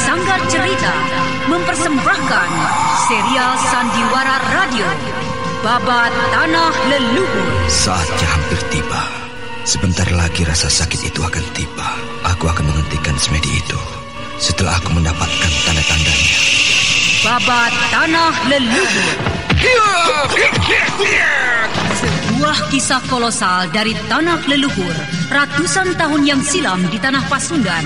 Sanggar Cerita mempersembahkan serial Sandiwara Radio Babat Tanah Leluhur. Saatnya hampir tiba. Sebentar lagi rasa sakit itu akan tiba. Aku akan menghentikan semedi itu setelah aku mendapatkan tanda-tandanya. Babat Tanah Leluhur, sebuah kisah kolosal dari tanah leluhur ratusan tahun yang silam di tanah Pasundan,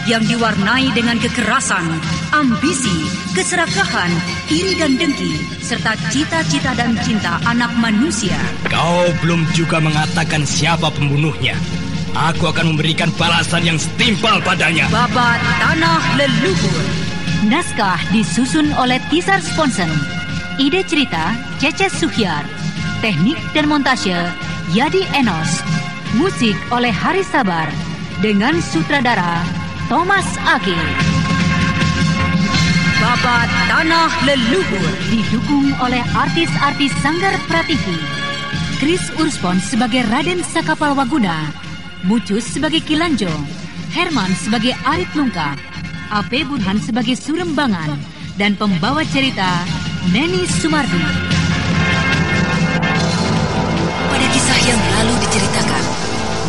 yang diwarnai dengan kekerasan, ambisi, keserakahan, iri dan dengki, serta cita-cita dan cinta anak manusia. Kau belum juga mengatakan siapa pembunuhnya. Aku akan memberikan balasan yang setimpal padanya. Babat Tanah Leluhur. Naskah disusun oleh Tisar Sponsen. Ide cerita Cece Suhyar. Teknik dan montase Yadi Enos. Musik oleh Haris Sabar dengan sutradara Thomas Ake. Babat Tanah Leluhur didukung oleh artis-artis Sanggar Prativi. Chris Urspon sebagai Raden Sakapal Waguna, Mucus sebagai Kilanjo, Herman sebagai Arit Lungkap, A.P. Burhan sebagai Surembangan, dan pembawa cerita Neni Sumardi. Pada kisah yang lalu diceritakan,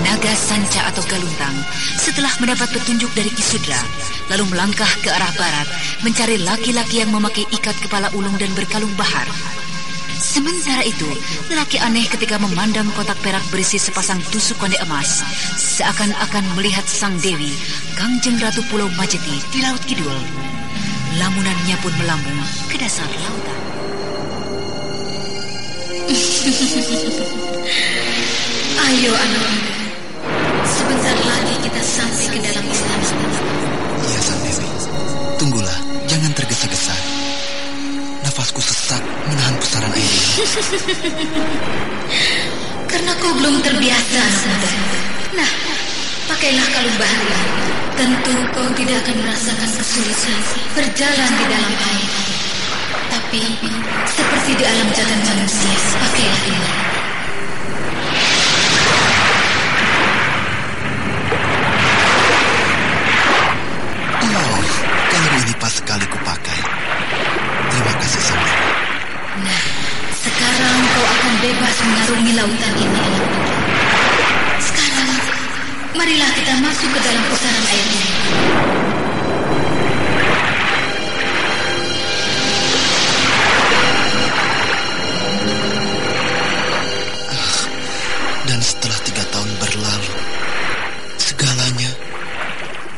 naga sanca atau galuntang setelah mendapat petunjuk dari Kisudra, lalu melangkah ke arah barat mencari laki-laki yang memakai ikat kepala ulung dan berkalung bahar. Sementara itu, lelaki aneh ketika memandang kotak perak berisi sepasang tusuk konde emas, seakan-akan melihat sang dewi, Kangjeng Ratu Pulau Majeti di Laut Kidul. Lamunannya pun melambung ke dasar lautan. Ayo anak-anak, sebentar lagi kita sampai ke dalam istana. Iya, Sang Dewi. Tunggulah, jangan tergesa-gesa. Nafasku sesak menahan pusaran air ini. Karena kau belum terbiasa, anak muda. Nah, pakailah kalung bahar ini. Tentu kau tidak akan merasakan kesulitan berjalan di dalam air. Tapi, seperti di alam jalan manusia, pakailah ini. Kalung ini pas sekali kupakai. Terima kasih, Sang Dewi. Nah, sekarang kau akan bebas mengarungi lautan ini. Sekarang, marilah kita masuk ke dalam pusaran air ini. Dan setelah 3 tahun berlalu,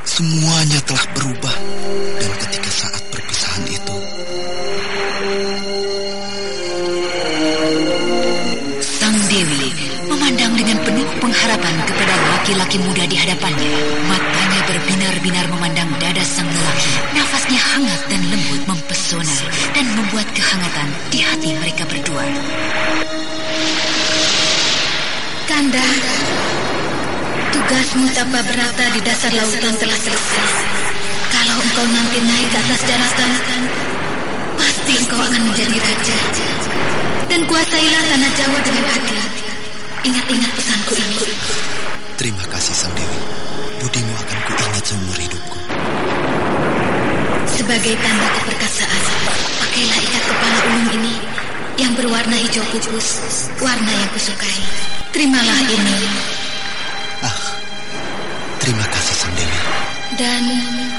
semuanya telah berubah. Dan ketika saat perpisahan itu, Sang Dewi memandang dengan penuh pengharapan kepada laki-laki muda di hadapannya. Matanya berbinar-binar memandang dada sang lelaki. Nafasnya hangat dan lembut mempesona dan membuat kehangatan di hati mereka berdua. Kanda, tugasmu tanpa berata di dasar lautan telah selesai. Kalau engkau nanti naik ke atas daratan, pasti engkau akan menjadi raja. Dan kuasailah tanah Jawa dengan adil. Ingat-ingat pesanku ini. terima kasih Sang Dewi. Budimu akan kuingat seumur hidupku. Sebagai tanda keperkasaan, pakailah ikat kepala ulung ini yang berwarna hijau pupus, warna yang kusukai. Terimalah ini. Terima kasih Sang Dewi. Dan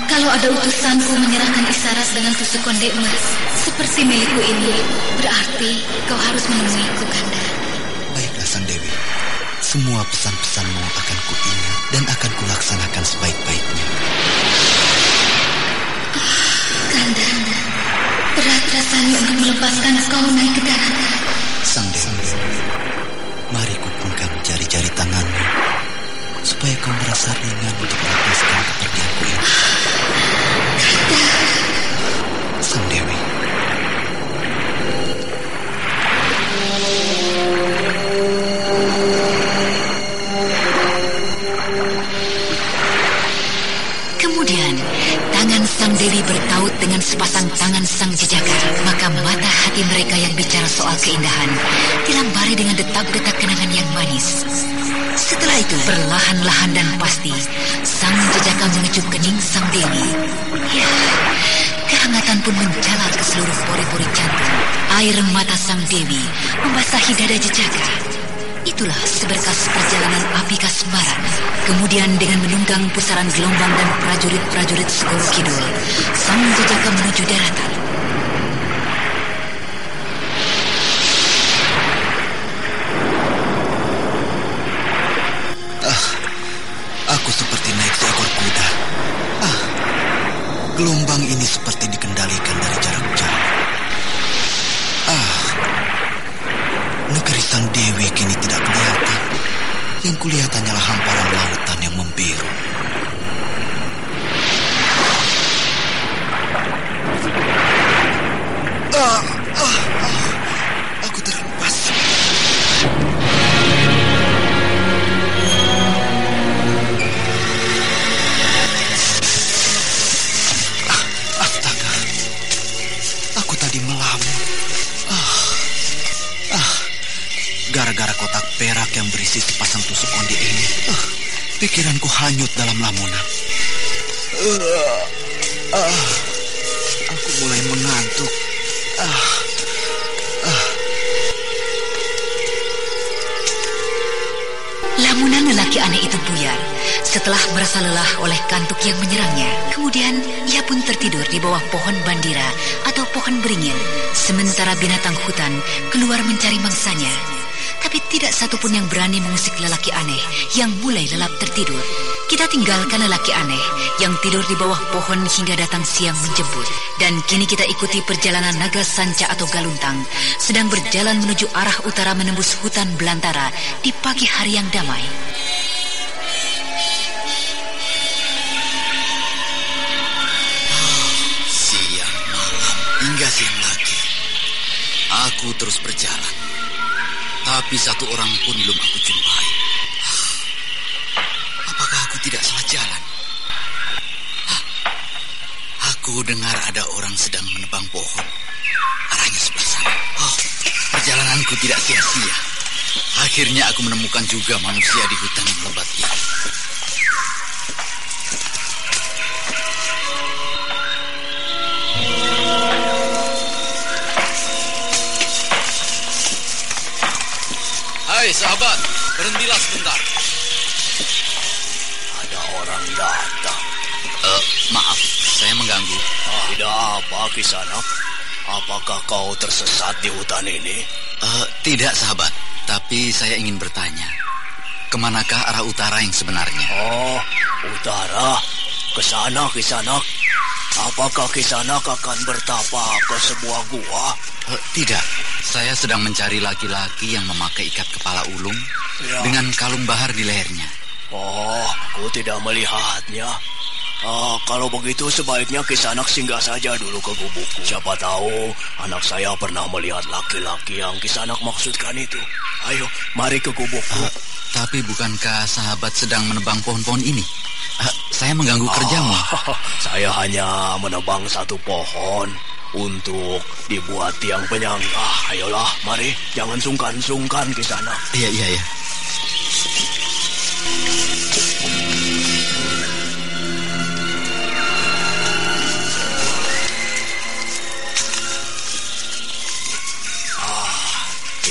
kalau ada utusanku menyerahkan isyarat dengan tusuk konde emas seperti milikku ini, berarti kau harus menemuiku, Kanda. Baiklah Sang Dewi. Semua pesan-pesanmu akan kuingat dan akan kulaksanakan sebaik-baiknya. Kanda, berat rasanya untuk melepaskan kau naik ke daratan. Sang Dewi, mari kugenggam jari-jari tanganmu supaya kau merasa ringan untuk melepaskan kepergianku ini. Kanda. Sang Dewi. Kemudian, tangan Sang Dewi bertaut dengan sepasang tangan Sang Jejaka. Maka mata hati mereka yang bicara soal keindahan dilambari dengan detak-detak kenangan yang manis. Setelah itu, perlahan-lahan dan pasti, Sang jejaka mengecup kening sang Dewi. Ya, kehangatan pun menjalar ke seluruh pori-pori jantung. Air mata sang Dewi membasahi dada jejaka. Itulah seberkas perjalanan api kasmaran. Kemudian dengan menunggang pusaran gelombang dan prajurit-prajurit Segoro Kidul, sang jejaka menuju daratan. Aku seperti naik seekor kuda. Gelombang ini seperti dikendalikan dari jarak jauh. Negeri sang Dewi kini tidak kelihatan. Yang kulihat hanyalah hamparan lautan yang membiru. Aku terhempas. Astaga. Aku tadi melamun. Gara-gara kotak perak yang berisi sepasang tusuk konde ini, pikiranku hanyut dalam lamunan. Aku mulai mengantuk. Lamunan lelaki aneh itu buyar setelah merasa lelah oleh kantuk yang menyerangnya. Kemudian ia pun tertidur di bawah pohon bandira atau pohon beringin, sementara binatang hutan keluar mencari mangsanya. Tapi tidak satupun yang berani mengusik lelaki aneh yang mulai lelap tertidur. Kita tinggalkan lelaki aneh yang tidur di bawah pohon hingga datang siang menjemput. Dan kini kita ikuti perjalanan naga sanca atau galuntang, sedang berjalan menuju arah utara menembus hutan belantara di pagi hari yang damai. Siang malam hingga siang lagi, aku terus berjalan. Tapi satu orang pun belum aku jumpai. Apakah aku tidak salah jalan? Aku dengar ada orang sedang menebang pohon. Arahnya sebelah sana. Perjalananku tidak sia-sia. Akhirnya aku menemukan juga manusia di hutan yang lebat ini. Hai sahabat, berhentilah sebentar. Ada orang datang. Maaf, saya mengganggu. Tidak apa, Kisanak. Apakah kau tersesat di hutan ini? Tidak, sahabat. Tapi saya ingin bertanya, kemanakah arah utara yang sebenarnya? Oh, utara. Ke sana, Kisanak. Apakah Kisanak akan bertapa ke sebuah gua? Tidak, saya sedang mencari laki-laki yang memakai ikat kepala ulung dengan kalung bahar di lehernya. Oh, aku tidak melihatnya. Kalau begitu sebaiknya Kisanak singgah saja dulu ke gubukku. Siapa tahu anak saya pernah melihat laki-laki yang Kisanak maksudkan itu. Ayo, mari ke gubukku. Tapi bukankah sahabat sedang menebang pohon-pohon ini? Saya mengganggu kerjamu. Saya hanya menebang satu pohon untuk dibuat tiang penyangga. Ayolah, mari, jangan sungkan-sungkan Kisanak. Iya.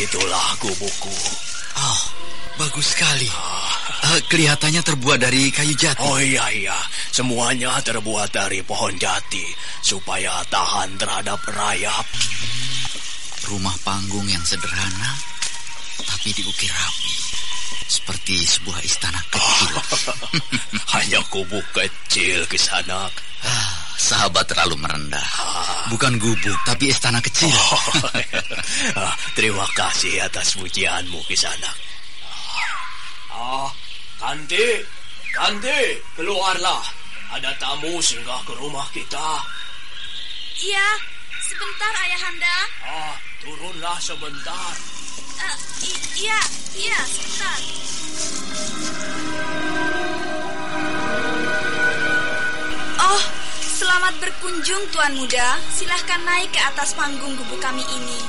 Itulah gubukku. Oh, bagus sekali. Kelihatannya terbuat dari kayu jati. Oh iya, semuanya terbuat dari pohon jati supaya tahan terhadap rayap. Rumah panggung yang sederhana, tapi diukir rapi, seperti sebuah istana kecil. Hanya gubuk kecil Kisanak. Sahabat terlalu merendah. Bukan gubuk, tapi istana kecil. Terima kasih atas pujianmu Kisanak. Kanti, keluarlah. Ada tamu singgah ke rumah kita. Iya, sebentar Ayahanda. Turunlah sebentar. Iya, sebentar. Oh, selamat berkunjung Tuan Muda. Silahkan naik ke atas panggung gubuk kami ini.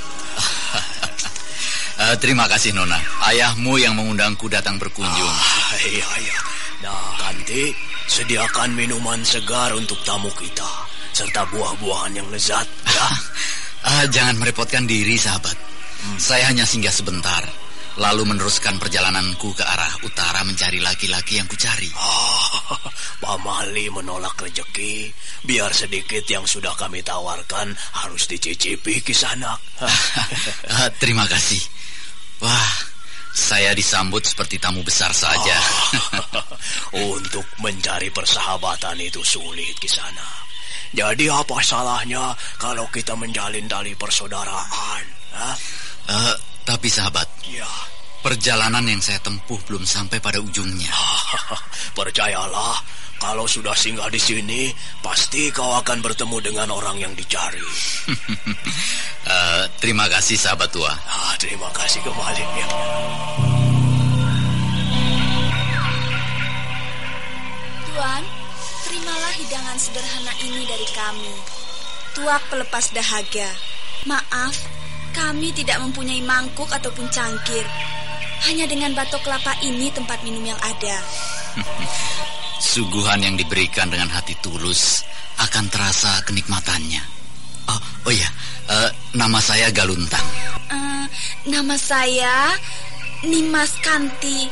Terima kasih Nona. Ayahmu yang mengundangku datang berkunjung. Iya. Nah, Kanti, sediakan minuman segar untuk tamu kita, serta buah-buahan yang lezat, ya. Jangan merepotkan diri, sahabat. Saya hanya singgah sebentar, lalu meneruskan perjalananku ke arah utara mencari laki-laki yang kucari. Pamali menolak rezeki, biar sedikit yang sudah kami tawarkan harus dicicipi, Kisanak. Terima kasih. Wah, saya disambut seperti tamu besar saja. Untuk mencari persahabatan itu sulit, Kisanak. Jadi apa salahnya kalau kita menjalin tali persaudaraan? Tapi sahabat, ya. Perjalanan yang saya tempuh belum sampai pada ujungnya. Percayalah, kalau sudah singgah di sini, pasti kau akan bertemu dengan orang yang dicari. Terima kasih, sahabat tua. Terima kasih kembali. Ya. Tuan, terimalah hidangan sederhana ini dari kami. Tuak pelepas dahaga. Maaf, kami tidak mempunyai mangkuk ataupun cangkir. Hanya dengan batok kelapa ini tempat minum yang ada. Suguhan yang diberikan dengan hati tulus akan terasa kenikmatannya. Oh ya, nama saya Galuntang. Nama saya Nimas Kanti.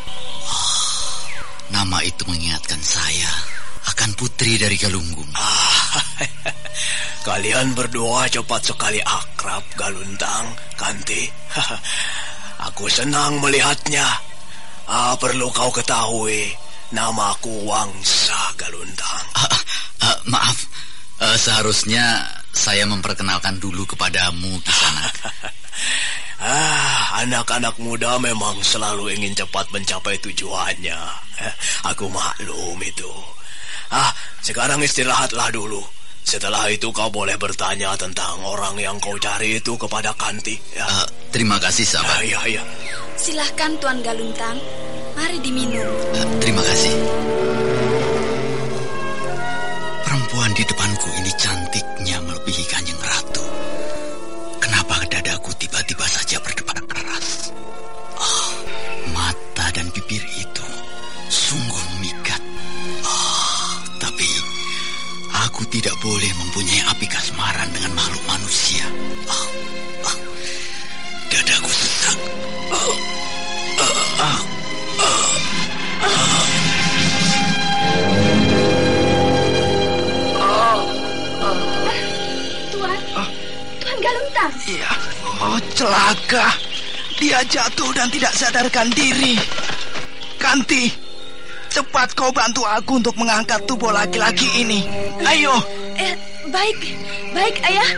Nama itu mengingatkan saya akan putri dari Galunggung. Kalian berdua cepat sekali akrab, Galuntang, Kanti. Aku senang melihatnya. Perlu kau ketahui, namaku Wangsa, Galuntang. Maaf, seharusnya saya memperkenalkan dulu kepadamu, Kisanak. Anak-anak muda memang selalu ingin cepat mencapai tujuannya. Aku maklum itu. Sekarang istirahatlah dulu. Setelah itu kau boleh bertanya tentang orang yang kau cari itu kepada Kanti. Ya. Terima kasih, sahabat. Ya. Silahkan, Tuan Galuntang. Mari diminum. Terima kasih. Perempuan di depanku ini cantiknya melebihi Kanjeng Ratu. Kenapa dadaku tiba-tiba saja berdebar keras? Mata dan bibir itu sungguh memikat. Tapi aku tidak boleh mempunyai api kasmaran dengan makhluk manusia. Dadaku sesak. Tuan Galuntang. Iya. Celaka. Dia jatuh dan tidak sadarkan diri. Kanti, cepat kau bantu aku untuk mengangkat tubuh laki-laki ini. Ayo. Baik, Ayah.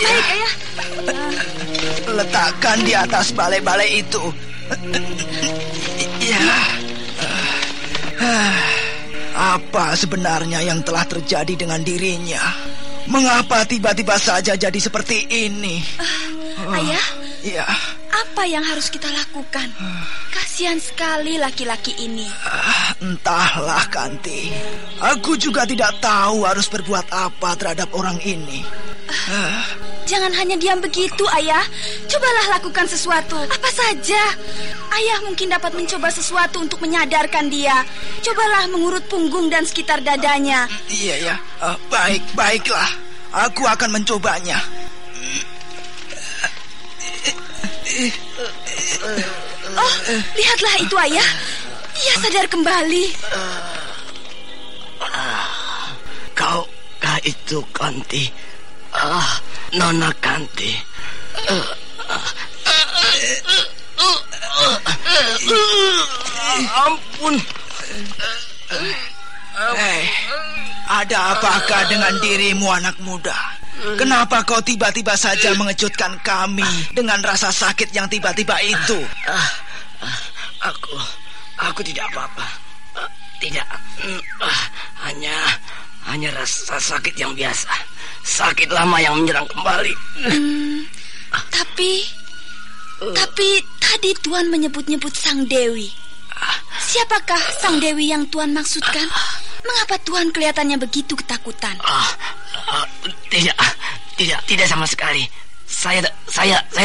Baik, Ayah. Letakkan di atas balai-balai itu. Ya. Apa sebenarnya yang telah terjadi dengan dirinya? Mengapa tiba-tiba saja jadi seperti ini? Ayah? Ya. Apa yang harus kita lakukan? Kasihan sekali laki-laki ini. Entahlah, Kanti. Aku juga tidak tahu harus berbuat apa terhadap orang ini. Jangan hanya diam begitu, Ayah. Cobalah lakukan sesuatu. Apa saja. Ayah mungkin dapat mencoba sesuatu untuk menyadarkan dia. Cobalah mengurut punggung dan sekitar dadanya. Iya. Baiklah. Aku akan mencobanya. Lihatlah itu, Ayah. Ia sadar kembali. Kau itu Kanti. Nona Kanti. Ampun. Ada apakah dengan dirimu, anak muda? Kenapa kau tiba-tiba saja mengejutkan kami dengan rasa sakit yang tiba-tiba itu? Aku tidak apa-apa. Tidak. Hanya rasa sakit yang biasa. Sakit lama yang menyerang kembali. Tapi tadi Tuan menyebut-nyebut Sang Dewi. Siapakah Sang Dewi yang Tuan maksudkan? Mengapa Tuan kelihatannya begitu ketakutan? Tidak sama sekali. Saya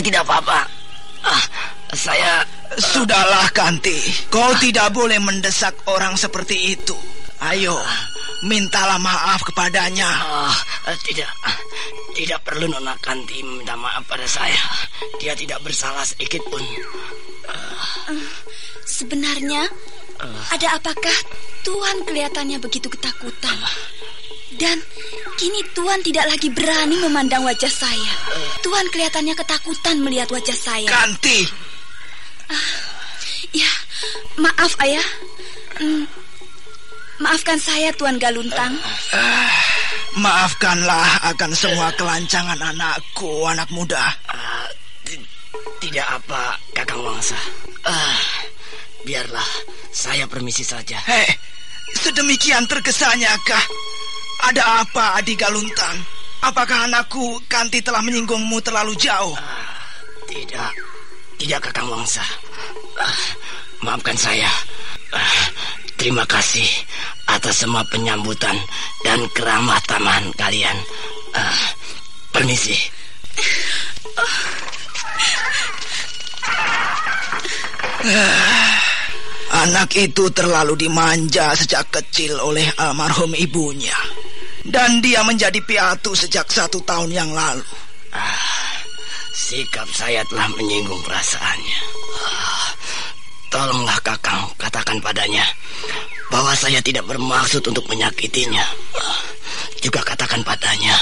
tidak apa-apa. Sudahlah, Kanti. Kau tidak boleh mendesak orang seperti itu. Ayo, mintalah maaf kepadanya. Tidak perlu Nona Kanti minta maaf pada saya. Dia tidak bersalah sedikit pun. Sebenarnya, ada apakah Tuan kelihatannya begitu ketakutan? Dan kini Tuan tidak lagi berani memandang wajah saya. Tuan kelihatannya ketakutan melihat wajah saya. Kanti! Ya, maaf Ayah. Maafkan saya Tuan Galuntang. Maafkanlah akan semua kelancangan anakku, anak muda. Tidak apa, Kakang Wangsa. Biarlah, saya permisi saja. Hei, sedemikian tergesanya kah? Ada apa, Adi Galuntang? Apakah anakku Kanti telah menyinggungmu terlalu jauh? Tidak Kakang Wangsa. Maafkan saya. Terima kasih atas semua penyambutan dan keramah tamahan kalian. Permisi. Anak itu terlalu dimanja sejak kecil oleh almarhum ibunya. Dan dia menjadi piatu sejak 1 tahun yang lalu. Sikap saya telah menyinggung perasaannya. Tolonglah Kakang katakan padanya bahwa saya tidak bermaksud untuk menyakitinya. Juga katakan padanya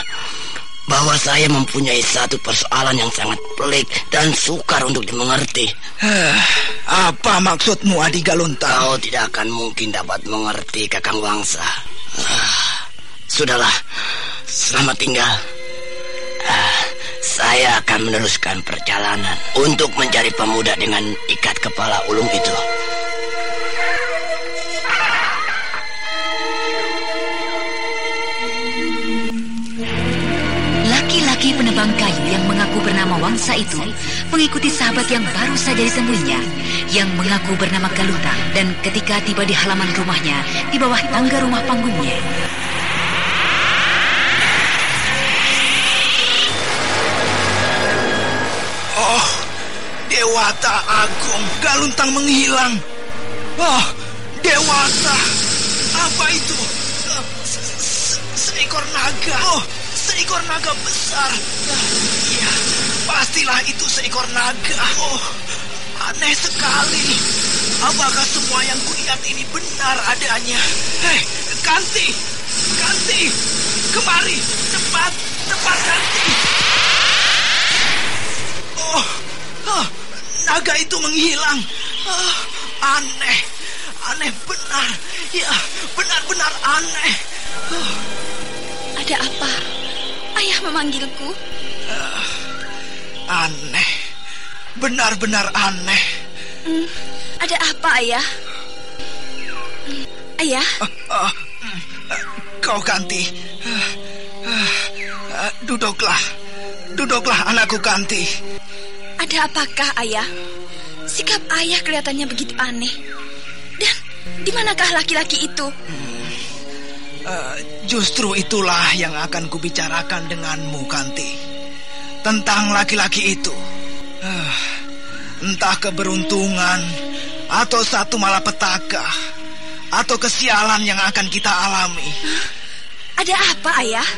bahwa saya mempunyai satu persoalan yang sangat pelik dan sukar untuk dimengerti. Apa maksudmu, Adi Galuntang? Kau tidak akan mungkin dapat mengerti, Kakang Wangsa. Sudahlah, selamat tinggal. Saya akan meneruskan perjalanan untuk mencari pemuda dengan ikat kepala ulung itu. Laki-laki penebang kayu yang mengaku bernama Wangsa itu mengikuti sahabat yang baru saja ditemuinya, yang mengaku bernama Galuntang. Dan ketika tiba di halaman rumahnya, di bawah tangga rumah panggungnya, oh, Dewata Agung, Galuntang menghilang. Oh, Dewata, apa itu? Seekor naga. Oh, seekor naga besar. Iya, pastilah itu seekor naga. Oh, aneh sekali. Apakah semua yang kulihat ini benar adanya? Hei, Kanti, kemari, cepat Kanti. Oh, naga itu menghilang. Aneh benar. Ya, benar-benar aneh. Ada apa? Ayah memanggilku? Aneh. Benar-benar aneh. Ada apa, Ayah? Ayah? Kau Kanti. Duduklah anakku Kanti. Ada apakah, Ayah? Sikap Ayah kelihatannya begitu aneh. Dan di manakah laki-laki itu? Justru itulah yang akan kubicarakan denganmu, Kanti. Tentang laki-laki itu. Entah keberuntungan atau satu malapetaka atau kesialan yang akan kita alami. Ada apa, Ayah?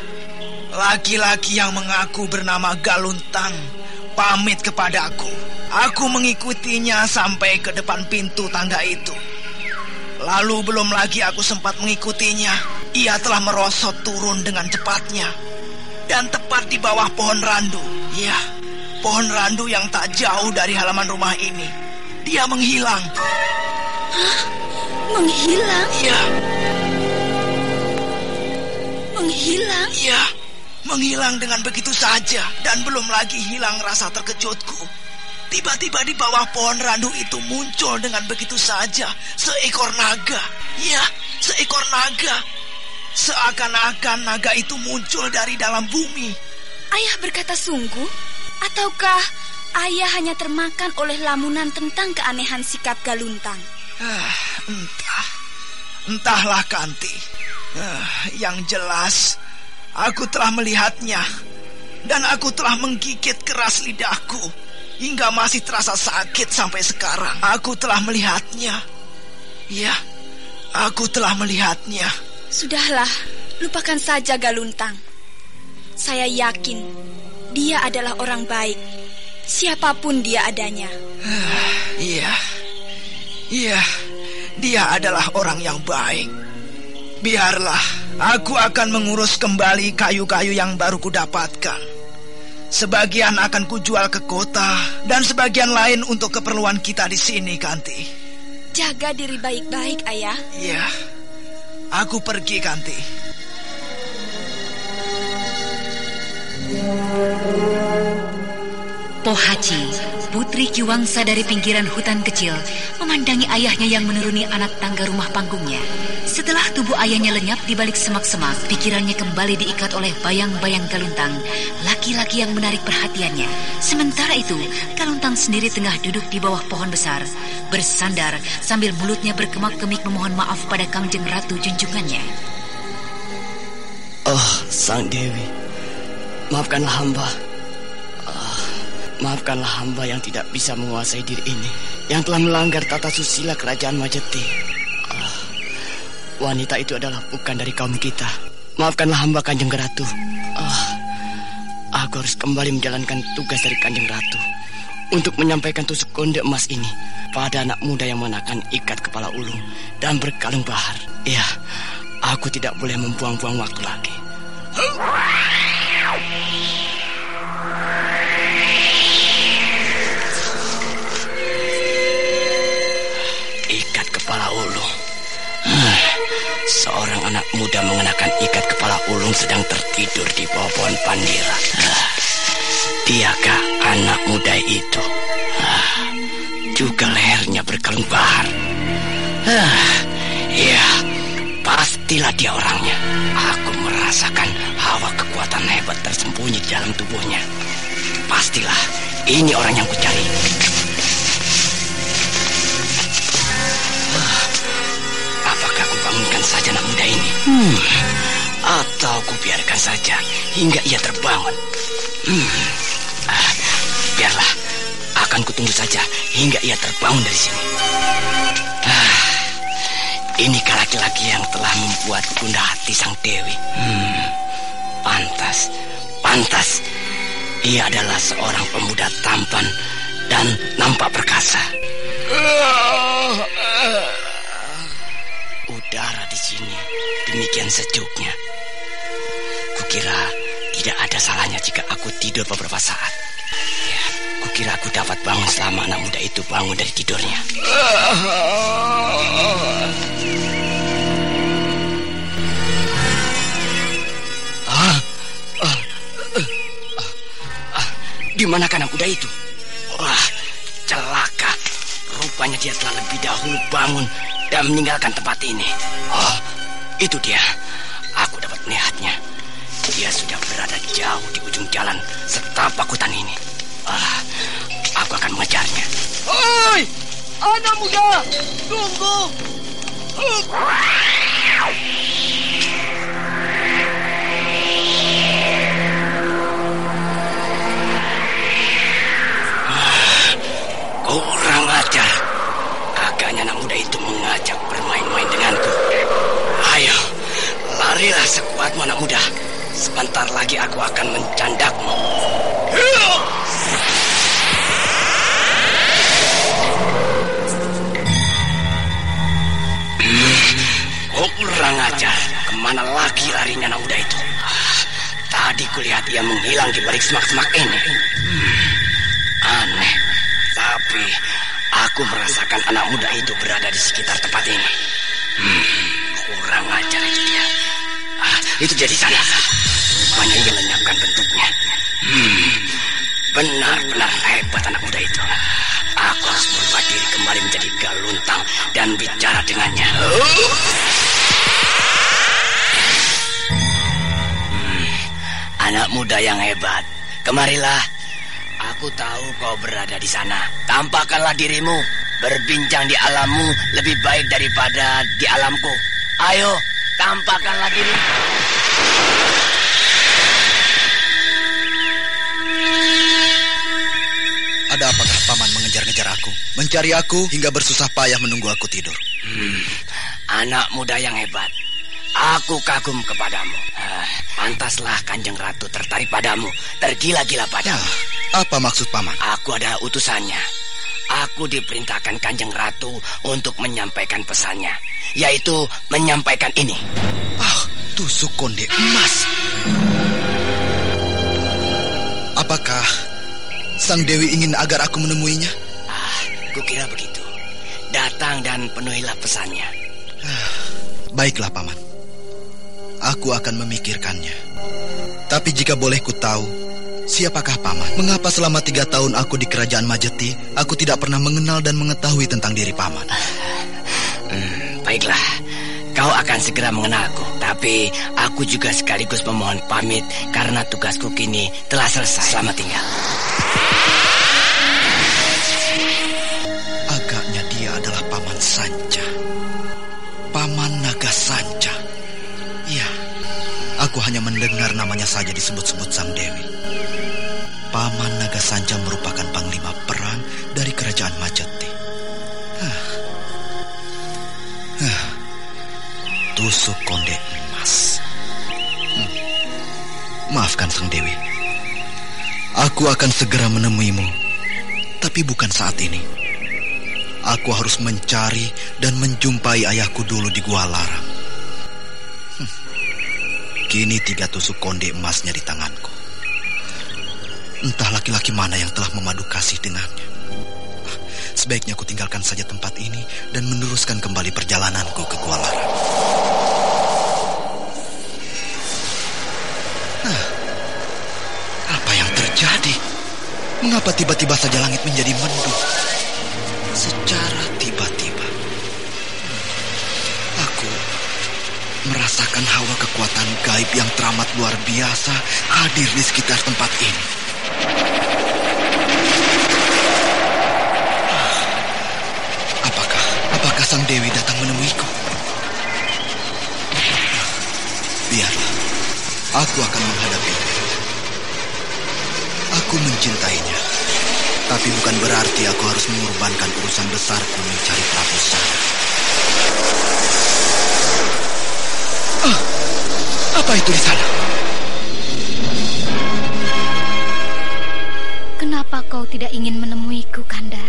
Laki-laki yang mengaku bernama Galuntang pamit kepadaku. Aku mengikutinya sampai ke depan pintu tangga itu. Lalu belum lagi aku sempat mengikutinya, ia telah merosot turun dengan cepatnya. Dan tepat di bawah pohon randu. Ya, pohon randu yang tak jauh dari halaman rumah ini. Dia menghilang. Hah? Menghilang? Ya. Menghilang? Ya, menghilang dengan begitu saja. Dan belum lagi hilang rasa terkejutku. Tiba-tiba di bawah pohon randu itu muncul dengan begitu saja seekor naga. Ya, seekor naga. Seakan-akan naga itu muncul dari dalam bumi. Ayah berkata sungguh? Ataukah Ayah hanya termakan oleh lamunan tentang keanehan sikap Galuntang? Entahlah, Kanti. Yang jelas, aku telah melihatnya. Dan aku telah menggigit keras lidahku. hingga masih terasa sakit sampai sekarang. Aku telah melihatnya. Ya, aku telah melihatnya. Sudahlah, lupakan saja Galuntang. Saya yakin dia adalah orang baik, siapapun dia adanya. Iya, dia adalah orang yang baik. Biarlah, aku akan mengurus kembali kayu-kayu yang baru kudapatkan. Sebagian akan kujual ke kota dan sebagian lain untuk keperluan kita di sini, Kanti. Jaga diri baik-baik, Ayah. Iya, aku pergi, Kanti. Pohaci, putri Ki Wangsa dari pinggiran hutan kecil, memandangi ayahnya yang menuruni anak tangga rumah panggungnya. Setelah tubuh ayahnya lenyap di balik semak-semak, pikirannya kembali diikat oleh bayang-bayang Galuntang, laki-laki yang menarik perhatiannya. Sementara itu, Galuntang sendiri tengah duduk di bawah pohon besar, bersandar sambil mulutnya berkemak-kemik memohon maaf pada Kangjeng Ratu junjungannya. Oh, Sang Dewi, maafkanlah hamba. Maafkanlah hamba yang tidak bisa menguasai diri ini, yang telah melanggar tata susila kerajaan Majeti. Wanita itu adalah bukan dari kaum kita. Maafkanlah hamba, Kanjeng Ratu. Aku harus kembali menjalankan tugas dari Kanjeng Ratu untuk menyampaikan tusuk konde emas ini pada anak muda yang mengenakan ikat kepala ulung dan berkalung bahar. Ya, aku tidak boleh membuang-buang waktu lagi. Ikat kepala ulung. Seorang anak muda mengenakan ikat kepala ulung sedang tertidur di bawah pohon pandira. Diakah anak muda itu? Juga lehernya berkalung bahar. Ya, pastilah dia orangnya. Aku merasakan hawa kekuatan hebat tersembunyi di dalam tubuhnya. Pastilah ini orang yang kucari. Apakah aku bangunkan saja anak muda ini? Atau ku biarkan saja hingga ia terbangun? Biarlah, akan kutunggu saja hingga ia terbangun dari sini. Inikah laki-laki yang telah membuat gundah hati Sang Dewi? Pantas. Ia adalah seorang pemuda tampan dan nampak perkasa. Udara di sini demikian sejuknya. Kukira tidak ada salahnya jika aku tidur beberapa saat. Ya, kukira aku dapat bangun selama anak muda itu bangun dari tidurnya. Di manakah anak muda itu? Wah, celaka. Rupanya dia telah lebih dahulu bangun dan meninggalkan tempat ini. Oh, itu dia. Aku dapat melihatnya. Dia sudah berada jauh di ujung jalan setapak hutan ini. Aku akan mengejarnya. Hei, anak muda, tunggu. Kurang ajar. Agaknya anak muda itu mengajak bermain-main denganku. Ayo, larilah sekuatmu anak muda. Sebentar lagi aku akan mencandakmu. Kurang ajar. Kemana lagi larinya anak muda itu? Tadi kulihat ia menghilang di balik semak-semak ini. Aneh. Tapi aku merasakan anak muda itu berada di sekitar tempat ini. Kurang ajar itu dia. Itu jadi sana. Rupanya ia lenyapkan bentuknya. Benar-benar hebat anak muda itu. Aku harus berubah diri kembali menjadi Galuntang dan bicara dengannya. Anak muda yang hebat, kemarilah. Aku tahu kau berada di sana. Tampakkanlah dirimu. Berbincang di alammu lebih baik daripada di alamku. Ayo, tampakkanlah dirimu. Ada apakah paman mengejar-ngejar aku, mencari aku hingga bersusah payah menunggu aku tidur? Anak muda yang hebat. Aku kagum kepadamu. Pantaslah Kanjeng Ratu tertarik padamu, tergila-gila padamu. Apa maksud paman? Aku adalah utusannya. Aku diperintahkan Kanjeng Ratu untuk menyampaikan pesannya, yaitu menyampaikan ini. Tusuk konde emas. Apakah Sang Dewi ingin agar aku menemuinya? Kukira begitu. Datang dan penuhilah pesannya. Baiklah, paman. Aku akan memikirkannya. Tapi jika boleh ku tahu, siapakah paman? Mengapa selama 3 tahun aku di kerajaan Majeti, aku tidak pernah mengenal dan mengetahui tentang diri paman? Baiklah, kau akan segera mengenalku. Tapi aku juga sekaligus memohon pamit karena tugasku kini telah selesai. Selamat tinggal. Agaknya dia adalah Paman Sanca. Paman Naga Sanca. Ya, aku hanya mendengar namanya saja disebut-sebut Sang Dewi. Paman Naga Sanca merupakan panglima perang dari kerajaan Majeti. Tusuk konde emas. Maafkan Sang Dewi. Aku akan segera menemuimu. Tapi bukan saat ini. Aku harus mencari dan menjumpai ayahku dulu di Gua Larang. Kini 3 tusuk konde emasnya di tanganku. Entah laki-laki mana yang telah memadu kasih dengannya. Sebaiknya aku tinggalkan saja tempat ini dan meneruskan kembali perjalananku ke Gua Larang. Apa yang terjadi? Mengapa tiba-tiba saja langit menjadi mendung? Secara tiba-tiba aku merasakan hawa kekuatan gaib yang teramat luar biasa hadir di sekitar tempat ini. Apakah Sang Dewi datang menemuiku? Biarlah, aku akan menghadapinya. Aku mencintainya, tapi bukan berarti aku harus mengorbankan urusan besarku mencari Prabu Sana. Apa itu di sana? Kenapa kau tidak ingin menemuiku, Kanda?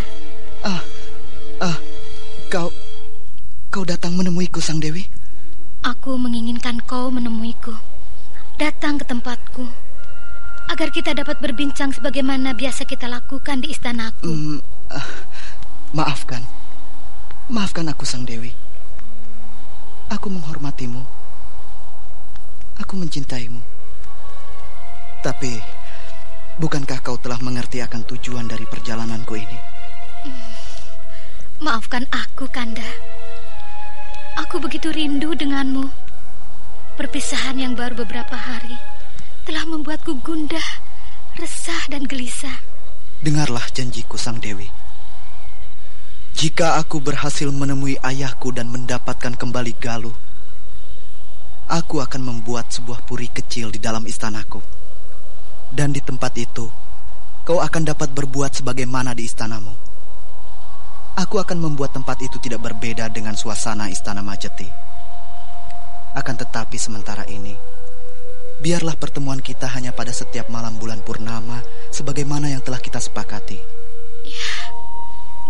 Kau datang menemuiku, Sang Dewi? Aku menginginkan kau menemuiku. Datang ke tempatku, agar kita dapat berbincang sebagaimana biasa kita lakukan di istanaku. Maafkan aku, Sang Dewi. Aku menghormatimu. Aku mencintaimu. Tapi, bukankah kau telah mengerti akan tujuan dari perjalananku ini? Maafkan aku, Kanda. Aku begitu rindu denganmu. Perpisahan yang baru beberapa hari telah membuatku gundah, resah dan gelisah. Dengarlah janjiku, Sang Dewi. Jika aku berhasil menemui ayahku dan mendapatkan kembali Galuh, aku akan membuat sebuah puri kecil di dalam istanaku. Dan di tempat itu, kau akan dapat berbuat sebagaimana di istanamu. Aku akan membuat tempat itu tidak berbeda dengan suasana istana Majeti. Akan tetapi sementara ini, biarlah pertemuan kita hanya pada setiap malam bulan purnama, sebagaimana yang telah kita sepakati. Ya,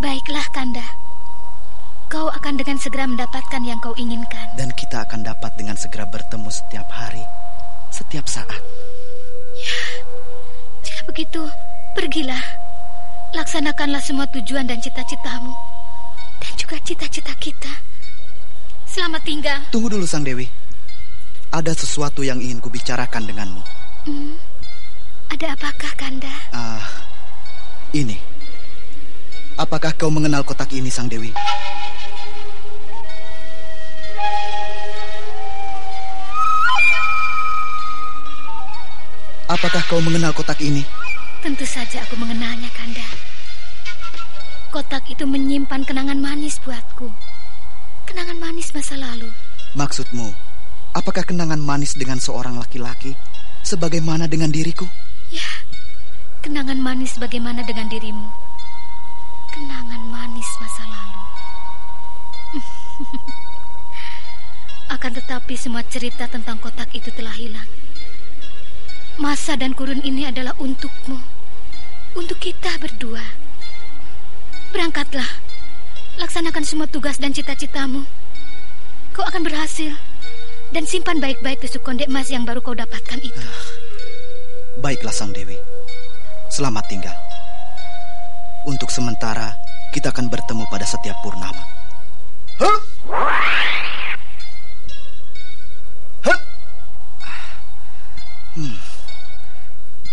baiklah, Kanda. Kau akan dengan segera mendapatkan yang kau inginkan. Dan kita akan dapat dengan segera bertemu setiap hari, setiap saat. Ya, jika begitu, pergilah. Laksanakanlah semua tujuan dan cita-citamu, dan juga cita-cita kita. Selamat tinggal. Tunggu dulu, Sang Dewi. Ada sesuatu yang ingin kubicarakan denganmu. Ada apakah, Kanda? Ini. Apakah kau mengenal kotak ini, Sang Dewi? Apakah kau mengenal kotak ini? Tentu saja aku mengenalnya, Kanda. Kotak itu menyimpan kenangan manis buatku. Kenangan manis masa lalu. Maksudmu, apakah kenangan manis dengan seorang laki-laki sebagaimana dengan diriku? Ya, kenangan manis bagaimana dengan dirimu. Kenangan manis masa lalu. Akan tetapi semua cerita tentang kotak itu telah hilang. Masa dan kurun ini adalah untukmu, untuk kita berdua. Berangkatlah, laksanakan semua tugas dan cita-citamu. Kau akan berhasil. Dan simpan baik-baik tusuk konde emas yang baru kau dapatkan itu. Baiklah Sang Dewi. Selamat tinggal. Untuk sementara, kita akan bertemu pada setiap purnama.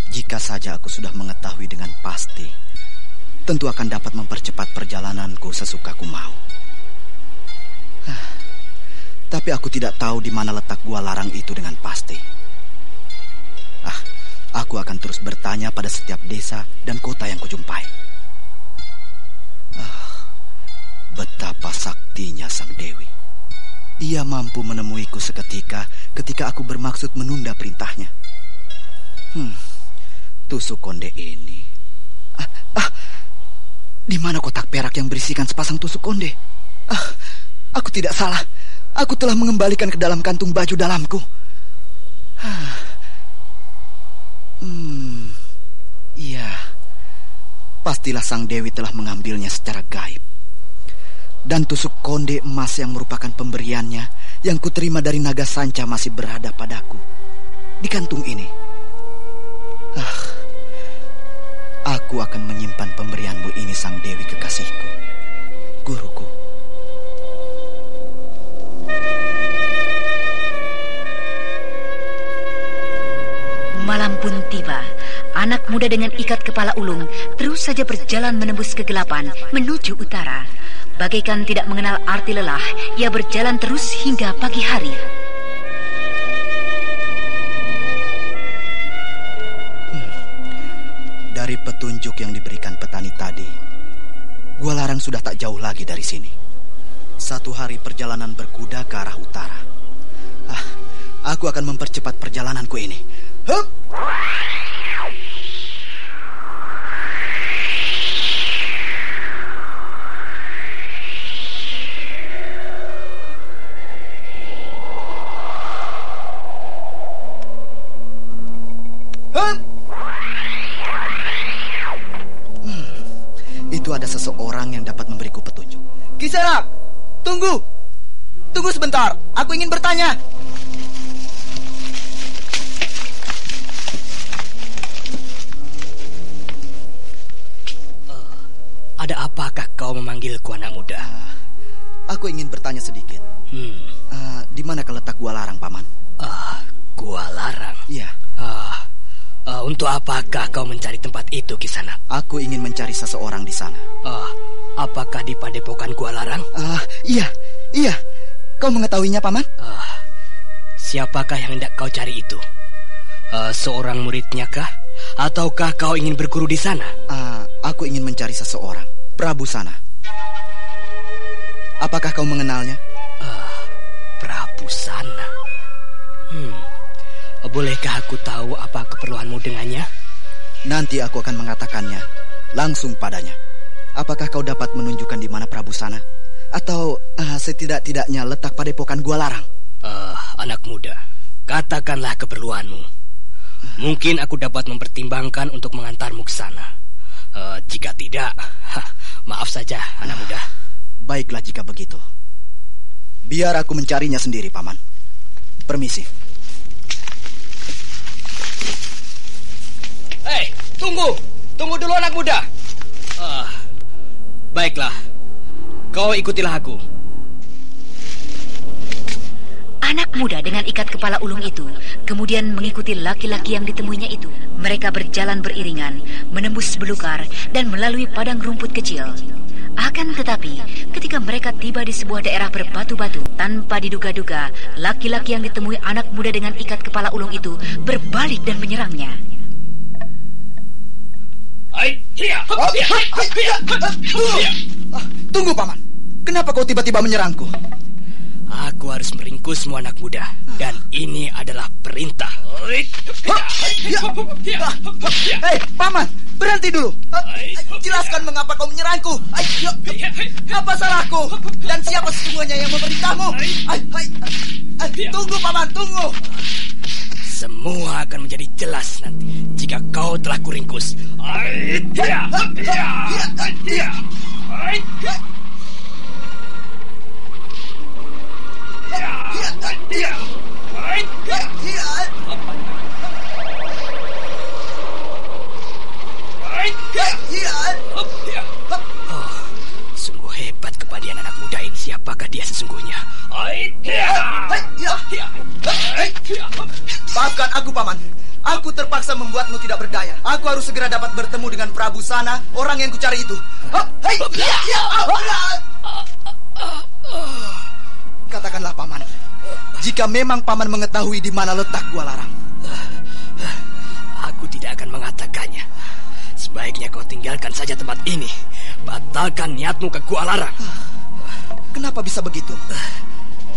Jika saja aku sudah mengetahui dengan pasti, tentu akan dapat mempercepat perjalananku sesukaku mau. Tapi aku tidak tahu di mana letak gua larang itu dengan pasti. Aku akan terus bertanya pada setiap desa dan kota yang kujumpai. Betapa saktinya Sang Dewi. Ia mampu menemuiku seketika ketika aku bermaksud menunda perintahnya. Tusuk konde ini. Di mana kotak perak yang berisikan sepasang tusuk konde? Aku tidak salah. Aku telah mengembalikan ke dalam kantung baju dalamku. Iya. Pastilah Sang Dewi telah mengambilnya secara gaib. Dan tusuk konde emas yang merupakan pemberiannya yang kuterima dari naga sanca masih berada padaku di kantung ini. Aku akan menyimpan pemberianmu ini, Sang Dewi kekasihku, guruku. Malam pun tiba. Anak muda dengan ikat kepala ulung terus saja berjalan menembus kegelapan menuju utara. Bagaikan tidak mengenal arti lelah, ia berjalan terus hingga pagi hari. Dari petunjuk yang diberikan petani tadi, gua larang sudah tak jauh lagi dari sini. 1 hari perjalanan berkuda ke arah utara. Aku akan mempercepat perjalananku ini. Itu ada seseorang yang dapat memberiku petunjuk. Kisanak, tunggu. Tunggu sebentar, aku ingin bertanya. Ada apakah kau memanggilku, anak muda? Aku ingin bertanya sedikit. Di mana letak gua larang, Paman? Gua larang? Iya. Untuk apakah kau mencari tempat itu, Kisanak? Aku ingin mencari seseorang di sana. Apakah di padepokan gua larang? Iya. Kau mengetahuinya, Paman? Siapakah yang hendak kau cari itu? Seorang muridnya kah? Ataukah kau ingin berguru di sana? Aku ingin mencari seseorang, Prabu Sana. Apakah kau mengenalnya? Prabu Sana. Bolehkah aku tahu apa keperluanmu dengannya? Nanti aku akan mengatakannya langsung padanya. Apakah kau dapat menunjukkan di mana Prabu Sana? Atau setidak-tidaknya letak padepokan gua larang? Anak muda, katakanlah keperluanmu. Mungkin aku dapat mempertimbangkan untuk mengantarmu ke sana. Jika tidak, maaf saja, anak muda. Baiklah jika begitu. Biar aku mencarinya sendiri, Paman. Permisi. Hei, tunggu. Tunggu dulu, anak muda. Baiklah. Kau ikutilah aku. Anak muda dengan ikat kepala ulung itu kemudian mengikuti laki-laki yang ditemuinya itu. Mereka berjalan beriringan, menembus belukar dan melalui padang rumput kecil. Akan tetapi, ketika mereka tiba di sebuah daerah berbatu-batu, tanpa diduga-duga, laki-laki yang ditemui anak muda dengan ikat kepala ulung itu berbalik dan menyerangnya. Tunggu, Paman. Kenapa kau tiba-tiba menyerangku? Aku harus meringkusmu, anak muda. Dan ini adalah perintah. Hei, Paman, berhenti dulu. Jelaskan mengapa kau menyerangku. Apa salahku? Dan siapa sesungguhnya yang memerintahmu? Tunggu, Paman, tunggu. Semua akan menjadi jelas nanti jika kau telah kuringkus. Oh, sungguh hebat kepaduan anak muda ini. Siapakah dia sesungguhnya? Maafkan aku, Paman. Aku terpaksa membuatmu tidak berdaya. Aku harus segera dapat bertemu dengan Prabu Sana, orang yang kucari itu. Katakanlah, Paman, jika memang Paman mengetahui di mana letak Gua Larang. Aku tidak akan mengatakannya. Sebaiknya kau tinggalkan saja tempat ini. Batalkan niatmu ke Gua Larang. Kenapa bisa begitu?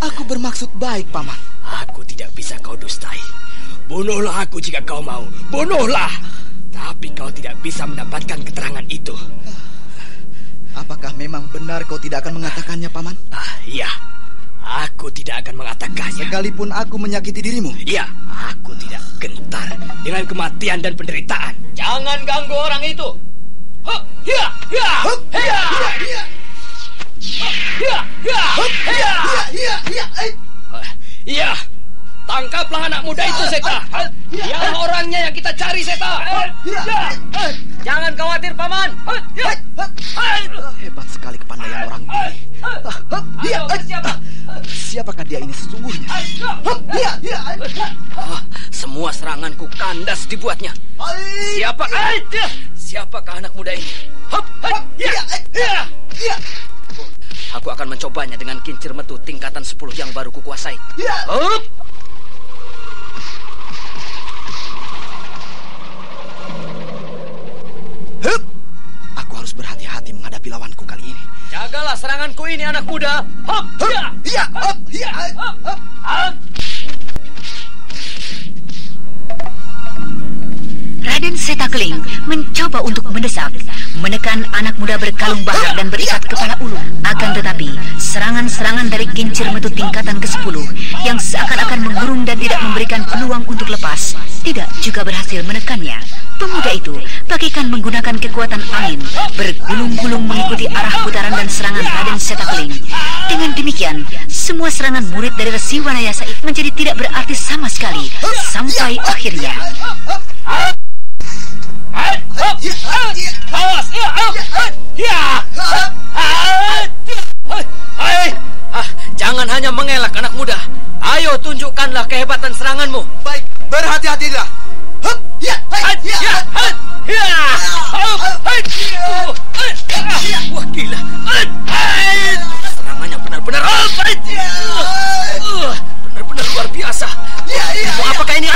Aku bermaksud baik, Paman. Aku tidak bisa kau dustai. Bunuhlah aku jika kau mau. Bunuhlah. Tapi kau tidak bisa mendapatkan keterangan itu. Apakah memang benar kau tidak akan mengatakannya, Paman? Iya. Aku tidak akan mengatakannya. Sekalipun aku menyakiti dirimu? Iya. Aku tidak gentar dengan kematian dan penderitaan. Jangan ganggu orang itu. Iya. Tangkaplah anak muda itu, Seta. Dialah orangnya yang kita cari, Seta. Jangan khawatir, Paman. Hebat sekali kepandaian orang ini. Siapakah dia ini sesungguhnya? Semua seranganku kandas dibuatnya. Siapakah anak muda ini? Aku akan mencobanya dengan kincir metu tingkatan 10 yang baru kukuasai. Aku harus berhati-hati menghadapi lawanku kali ini. Jagalah seranganku ini, anak muda. Raden Setakling mencoba untuk mendesak, menekan anak muda berkalung bahar dan berikat kepala ulung. Akan tetapi, serangan-serangan dari kincir metu tingkatan ke-10 yang seakan-akan mengurung dan tidak memberikan peluang untuk lepas, tidak juga berhasil menekannya. Pemuda itu bagaikan menggunakan kekuatan angin, bergulung-gulung mengikuti arah putaran dan serangan Raden Setakling. Dengan demikian, semua serangan murid dari Resi Wanayasa menjadi tidak berarti sama sekali, sampai akhirnya Jangan hanya mengelak, anak muda. Ayo tunjukkanlah kehebatan seranganmu. Baik, berhati-hatilah. Wah, gila. Serangannya benar-benar benar-benar luar biasa. Apakah ini?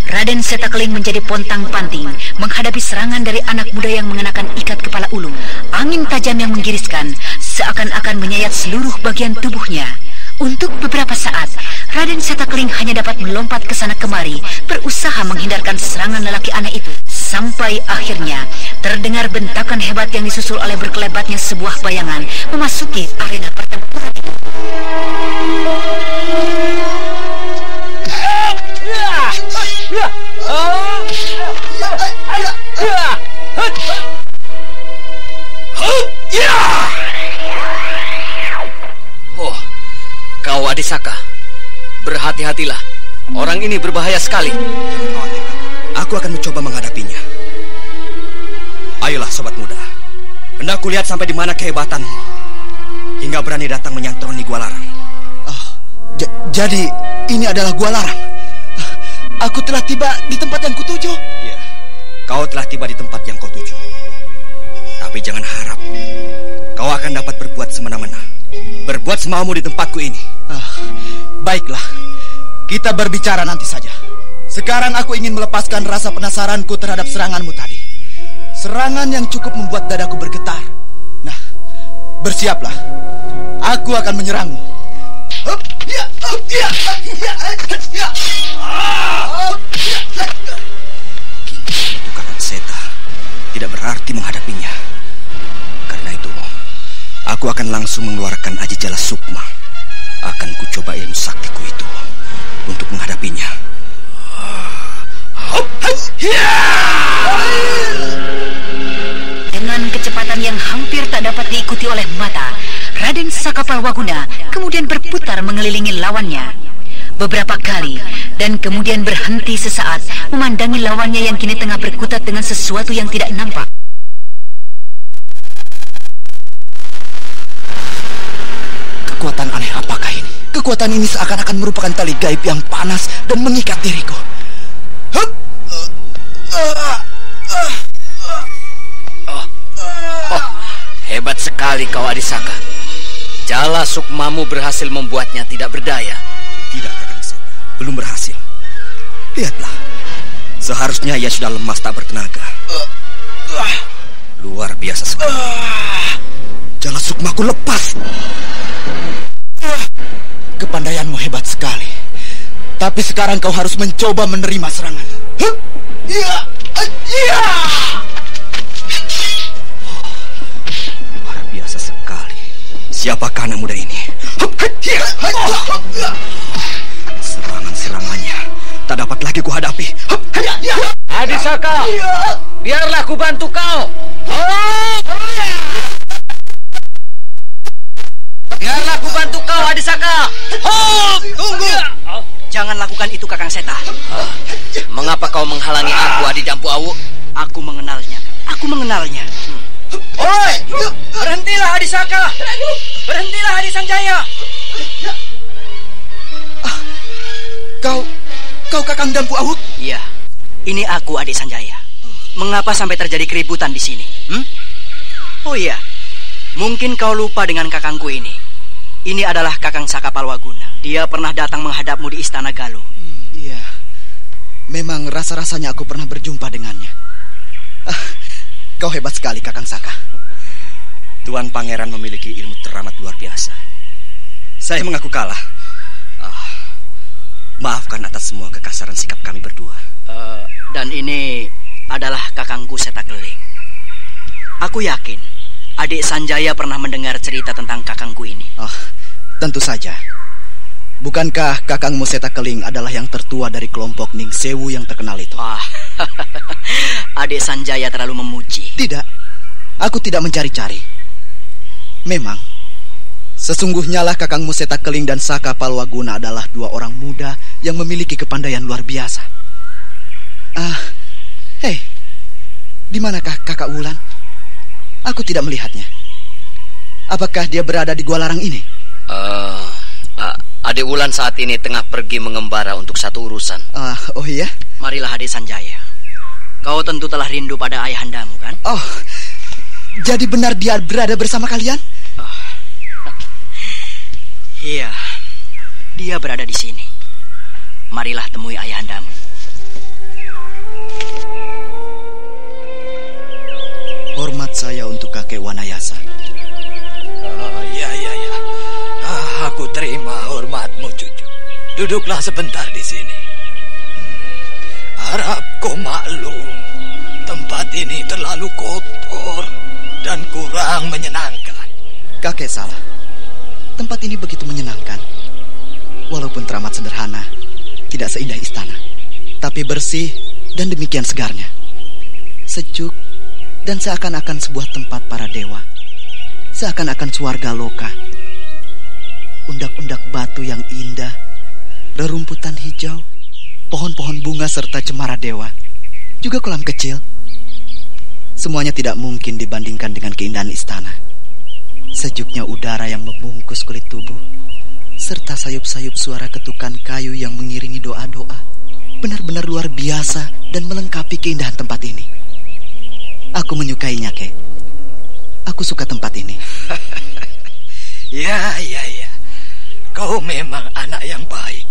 Raden Setakling menjadi pontang-panting menghadapi serangan dari anak muda yang mengenakan ikat kepala ulung. Angin tajam yang menggiriskan seakan-akan menyayat seluruh bagian tubuhnya. Untuk beberapa saat, Raden Setakling hanya dapat melompat ke sana kemari, berusaha menghindarkan serangan lelaki aneh itu. Sampai akhirnya, terdengar bentakan hebat yang disusul oleh berkelebatnya sebuah bayangan memasuki arena pertempuran itu. Oh, kau Adisaka, berhati-hatilah. Orang ini berbahaya sekali. Jangan khawatir, aku akan mencoba menghadapinya. Ayolah, sobat muda. Hendak kulihat sampai di mana kehebatanmu hingga berani datang menyantroni Gua Larang. Jadi ini adalah Gua Larang. Aku telah tiba di tempat yang kutuju. Iya, kau telah tiba di tempat yang kau tuju. Tapi jangan harap kau akan dapat berbuat semena-mena, berbuat semaumu di tempatku ini. Baiklah, kita berbicara nanti saja. Sekarang aku ingin melepaskan rasa penasaranku terhadap seranganmu tadi. Serangan yang cukup membuat dadaku bergetar. Nah, bersiaplah. Aku akan menyerangmu. Kini itu Kakang Seta tidak berarti menghadapinya. Karena itu, aku akan langsung mengeluarkan Aji Jala Sukma. Akan kucoba ilmu saktiku itu untuk menghadapinya. Dengan kecepatan yang hampir tak dapat diikuti oleh mata, Raden Sakapalwaguna kemudian berputar mengelilingi lawannya beberapa kali dan kemudian berhenti sesaat memandangi lawannya yang kini tengah berkutat dengan sesuatu yang tidak nampak. Kekuatan aneh apakah ini? Kekuatan ini seakan-akan merupakan tali gaib yang panas dan mengikat diriku. Hebat sekali kau Adisaka. Jala Sukmamu berhasil membuatnya tidak berdaya. Tidak, Kakang Seta. Belum berhasil. Lihatlah. Seharusnya ia sudah lemas tak bertenaga. Luar biasa sekali. Jala Sukmaku lepas. Kepandaianmu hebat sekali. Tapi sekarang kau harus mencoba menerima serangan. Luar biasa sekali. Siapakah anak muda ini? Serangan-serangannya tak dapat lagi kuhadapi. Adisaka, biarlah ku bantu kau. Biarlah ku bantu kau, Adisaka. Tunggu. Jangan lakukan itu, Kakang Seta. Mengapa kau menghalangi aku, Adi Dampu Awu? Aku mengenalnya. Oi, berhentilah Adisaka. Berhentilah Adi Sanjaya. Kau Kakang Dampu Awu? Iya, ini aku Adik Sanjaya. Mengapa sampai terjadi keributan di sini? Oh iya, mungkin kau lupa dengan kakangku ini. Ini adalah Kakang Sakapalwaguna. Dia pernah datang menghadapmu di Istana Galuh. Iya, memang rasa-rasanya aku pernah berjumpa dengannya. Kau hebat sekali, Kakang Saka. Tuan Pangeran memiliki ilmu teramat luar biasa. Saya mengaku kalah. Maafkan atas semua kekasaran sikap kami berdua. Dan ini adalah kakangku Seta Keling. Aku yakin Adik Sanjaya pernah mendengar cerita tentang kakangku ini. Tentu saja. Bukankah kakangmu Seta Keling adalah yang tertua dari kelompok Ning Sewu yang terkenal itu? Adik Sanjaya terlalu memuji. Tidak, aku tidak mencari-cari. Memang, sesungguhnya lah kakangmu Seta Keling dan Sakapalwaguna adalah dua orang muda yang memiliki kepandaian luar biasa. Hei, di manakah kakak Wulan? Aku tidak melihatnya. Apakah dia berada di Gua Larang ini? Adik Wulan saat ini tengah pergi mengembara untuk satu urusan. Oh iya? Marilah Adik Sanjaya. Kau tentu telah rindu pada ayahandamu, kan? Oh, jadi benar dia berada bersama kalian? Iya, dia berada di sini. Marilah temui ayahandamu. Hormat saya untuk kakek Wanayasa. Iya. Aku terima hormatmu, cucu. Duduklah sebentar di sini. Harap kau maklum, tempat ini terlalu kotor dan kurang menyenangkan. Kakek salah. Tempat ini begitu menyenangkan. Walaupun teramat sederhana, tidak seindah istana, tapi bersih dan demikian segarnya. Sejuk dan seakan-akan sebuah tempat para dewa. Seakan-akan swarga loka. Undak-undak batu yang indah, rerumputan hijau, pohon-pohon bunga serta cemara dewa, juga kolam kecil. Semuanya tidak mungkin dibandingkan dengan keindahan istana. Sejuknya udara yang membungkus kulit tubuh, serta sayup-sayup suara ketukan kayu yang mengiringi doa-doa, benar-benar luar biasa dan melengkapi keindahan tempat ini. Aku menyukainya, Kek. Aku suka tempat ini. Ya. Kau memang anak yang baik.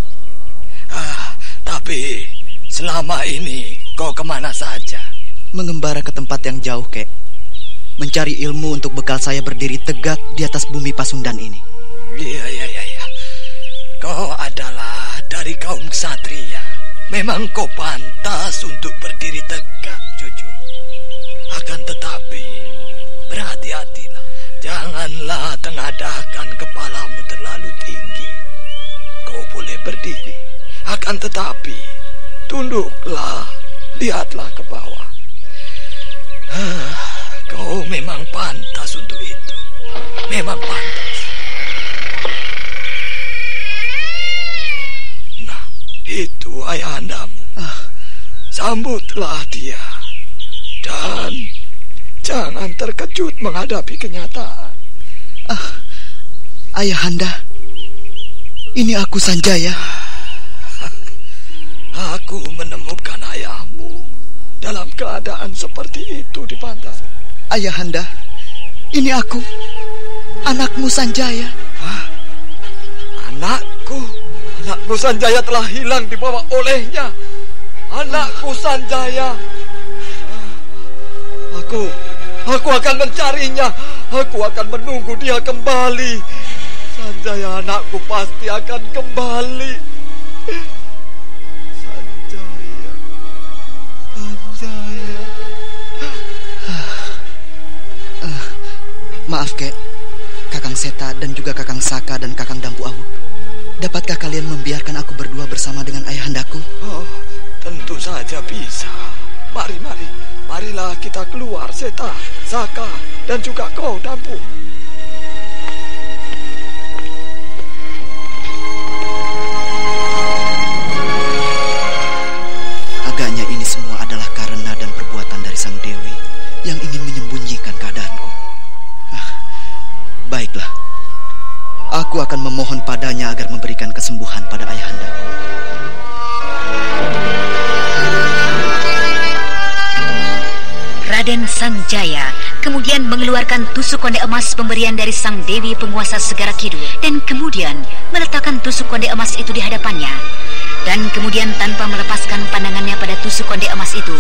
Tapi selama ini kau kemana saja? Mengembara ke tempat yang jauh, Kek. Mencari ilmu untuk bekal saya berdiri tegak di atas bumi Pasundan ini. Iya. Kau adalah dari kaum ksatria. Memang kau pantas untuk berdiri tegak, Cucu. Akan tetapi, berhati-hatilah. Janganlah tengadahkan kepalamu terlalu tinggi. Kau boleh berdiri. Akan tetapi, tunduklah. Lihatlah ke bawah. Kau memang pantas untuk itu. Memang pantas. Nah, itu ayahandamu. Sambutlah dia. Dan jangan terkejut menghadapi kenyataan. Ayahanda, ini aku Sanjaya. Aku menemukan ayahmu dalam keadaan seperti itu di pantai. Ayahanda, ini aku, anakmu Sanjaya. Anakku Sanjaya telah hilang dibawa olehnya. Anakku Sanjaya. Aku akan mencarinya. Aku akan menunggu dia kembali. Sanjaya anakku pasti akan kembali. Sanjaya. Maaf, Kek. Kakang Seta dan juga Kakang Saka dan Kakang Dampu Awu. Dapatkah kalian membiarkan aku berdua bersama dengan ayahandaku? Oh, tentu saja bisa. Marilah kita keluar, Seta, Saka, dan juga kau, Dampu. Agaknya ini semua adalah karena dan perbuatan dari Sang Dewi yang ingin menyembunyikan keadaanku. Baiklah, aku akan memohon padanya agar memberikan kesembuhan pada ayahanda. Raden Sanjaya kemudian mengeluarkan tusuk konde emas pemberian dari Sang Dewi penguasa Segara Kidul dan kemudian meletakkan tusuk konde emas itu di hadapannya. Dan kemudian tanpa melepaskan pandangannya pada tusuk konde emas itu,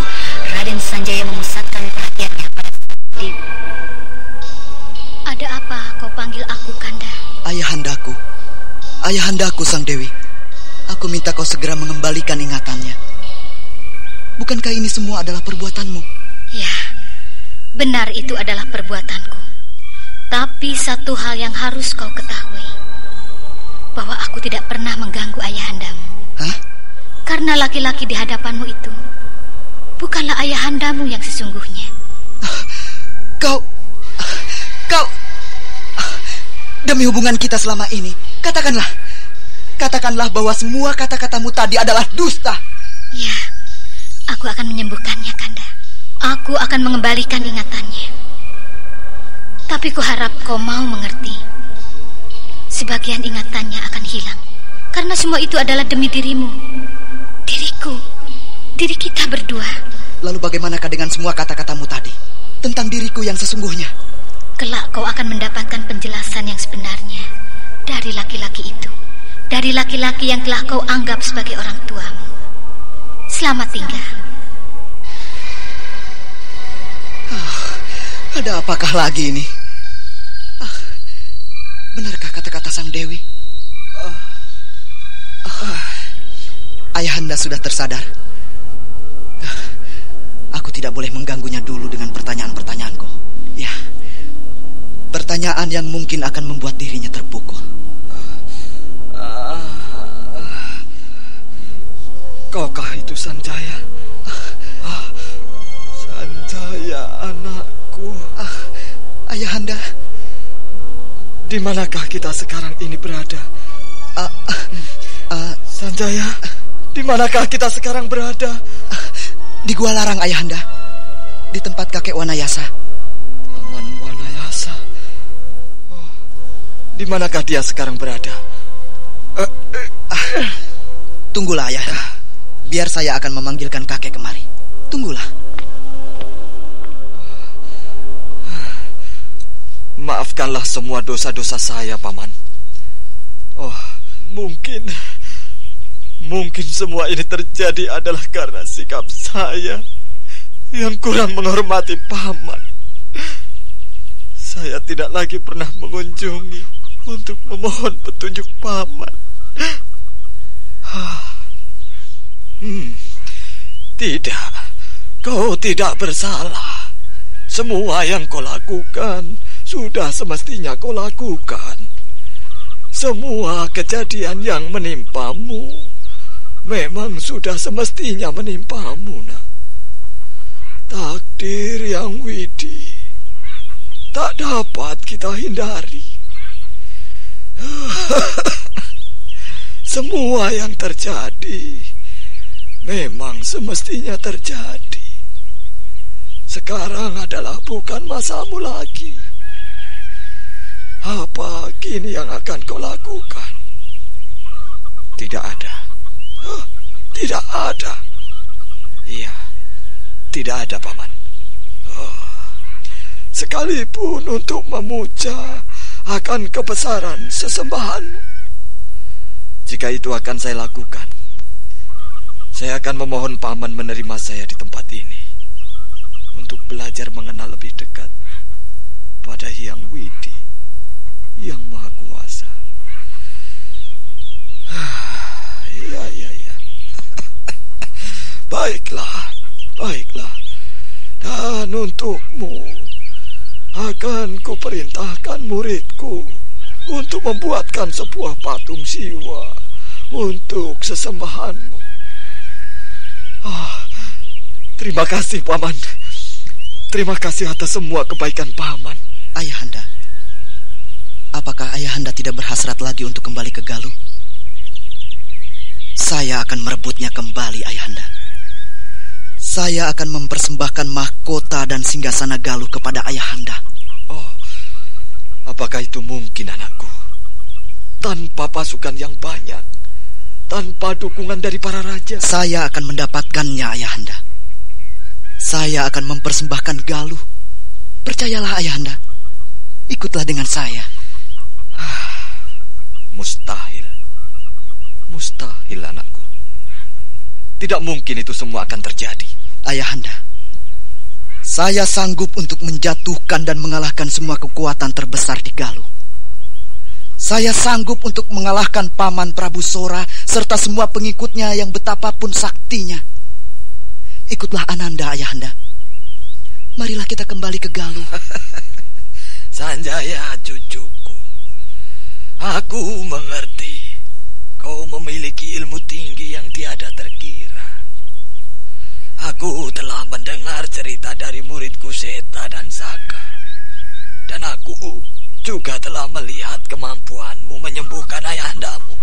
Raden Sanjaya memusatkan perhatiannya pada Sang Dewi. Ada apa kau panggil aku, Kanda? Ayahandaku Sang Dewi. Aku minta kau segera mengembalikan ingatannya. Bukankah ini semua adalah perbuatanmu? Ya, benar itu adalah perbuatanku. Tapi satu hal yang harus kau ketahui, bahwa aku tidak pernah mengganggu ayahandamu. Hah? Karena laki-laki di hadapanmu itu bukanlah ayahandamu yang sesungguhnya. Kau demi hubungan kita selama ini, katakanlah bahwa semua kata-katamu tadi adalah dusta. Ya, aku akan menyembuhkannya, Kanda. Aku akan mengembalikan ingatannya. Tapi kuharap kau mau mengerti. Sebagian ingatannya akan hilang. Karena semua itu adalah demi dirimu. Diriku. Diri kita berdua. Lalu bagaimanakah dengan semua kata-katamu tadi? Tentang diriku yang sesungguhnya? Kelak kau akan mendapatkan penjelasan yang sebenarnya. Dari laki-laki itu. Dari laki-laki yang telah kau anggap sebagai orang tuamu. Selamat tinggal. Ada apakah lagi ini? Benarkah kata-kata Sang Dewi? Ayahanda sudah tersadar. Aku tidak boleh mengganggunya dulu dengan pertanyaan-pertanyaanku. Ya, pertanyaan yang mungkin akan membuat dirinya terpukul. Kaukah itu Sanjaya? Sanjaya anakku. Ayahanda, di manakah kita sekarang ini berada? Sanjaya, di manakah kita sekarang berada? Di Gua Larang, Ayahanda. Di tempat kakek Wanayasa. Paman Wanayasa. Oh, di manakah dia sekarang berada? Tunggulah, Ayahanda. Biar saya akan memanggilkan kakek kemari. Tunggulah. Maafkanlah semua dosa-dosa saya, Paman. Oh, mungkin semua ini terjadi adalah karena sikap saya yang kurang menghormati Paman. Saya tidak lagi pernah mengunjungi untuk memohon petunjuk paman. Tidak, kau tidak bersalah. Semua yang kau lakukan sudah semestinya kau lakukan. Semua kejadian yang menimpamu memang sudah semestinya menimpamu, nak. Takdir yang widi tak dapat kita hindari. Semua yang terjadi memang semestinya terjadi. Sekarang adalah bukan masamu lagi. Apa kini yang akan kau lakukan? Tidak ada. Tidak ada. Iya, tidak ada, paman. Sekalipun untuk memuja akan kebesaran sesembahanmu. Jika itu akan saya lakukan, saya akan memohon paman menerima saya di tempat ini untuk belajar mengenal lebih dekat pada Hyang Widi yang Maha Kuasa. Iya. Baiklah. Dan untukmu akan kuperintahkan muridku untuk membuatkan sebuah patung siwa untuk sesembahanmu. Terima kasih, paman. Terima kasih atas semua kebaikan paman. Ayahanda, apakah ayahanda tidak berhasrat lagi untuk kembali ke Galuh? Saya akan merebutnya kembali, ayahanda. Saya akan mempersembahkan mahkota dan singgasana Galuh kepada ayahanda. Apakah itu mungkin, anakku? Tanpa pasukan yang banyak, tanpa dukungan dari para raja. Saya akan mendapatkannya, ayahanda. Saya akan mempersembahkan Galuh. Percayalah, ayahanda. Ikutlah dengan saya. Mustahil, anakku. Tidak mungkin itu semua akan terjadi. Ayahanda, saya sanggup untuk menjatuhkan dan mengalahkan semua kekuatan terbesar di Galuh. Saya sanggup untuk mengalahkan Paman Prabu Sora serta semua pengikutnya yang betapapun saktinya. Ikutlah Ananda, ayahanda. Marilah kita kembali ke Galuh. Sanjaya, cucuku. Aku mengerti. Kau memiliki ilmu tinggi yang tiada terkira. Aku telah mendengar cerita dari muridku Seta dan Saka. Dan aku juga telah melihat kemampuanmu menyembuhkan ayahandamu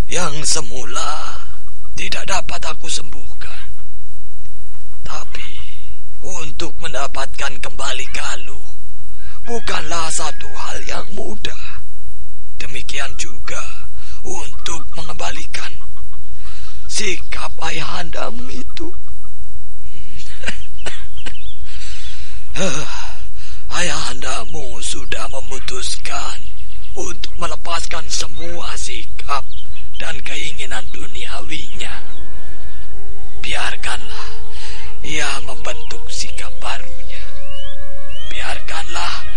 yang semula tidak dapat aku sembuhkan. Tapi untuk mendapatkan kembali Galuh bukanlah satu hal yang mudah. Demikian juga untuk mengembalikan sikap ayahandamu itu. Ayahandamu sudah memutuskan untuk melepaskan semua sikap dan keinginan duniawinya. Biarkanlah ia membentuk sikap barunya. Biarkanlah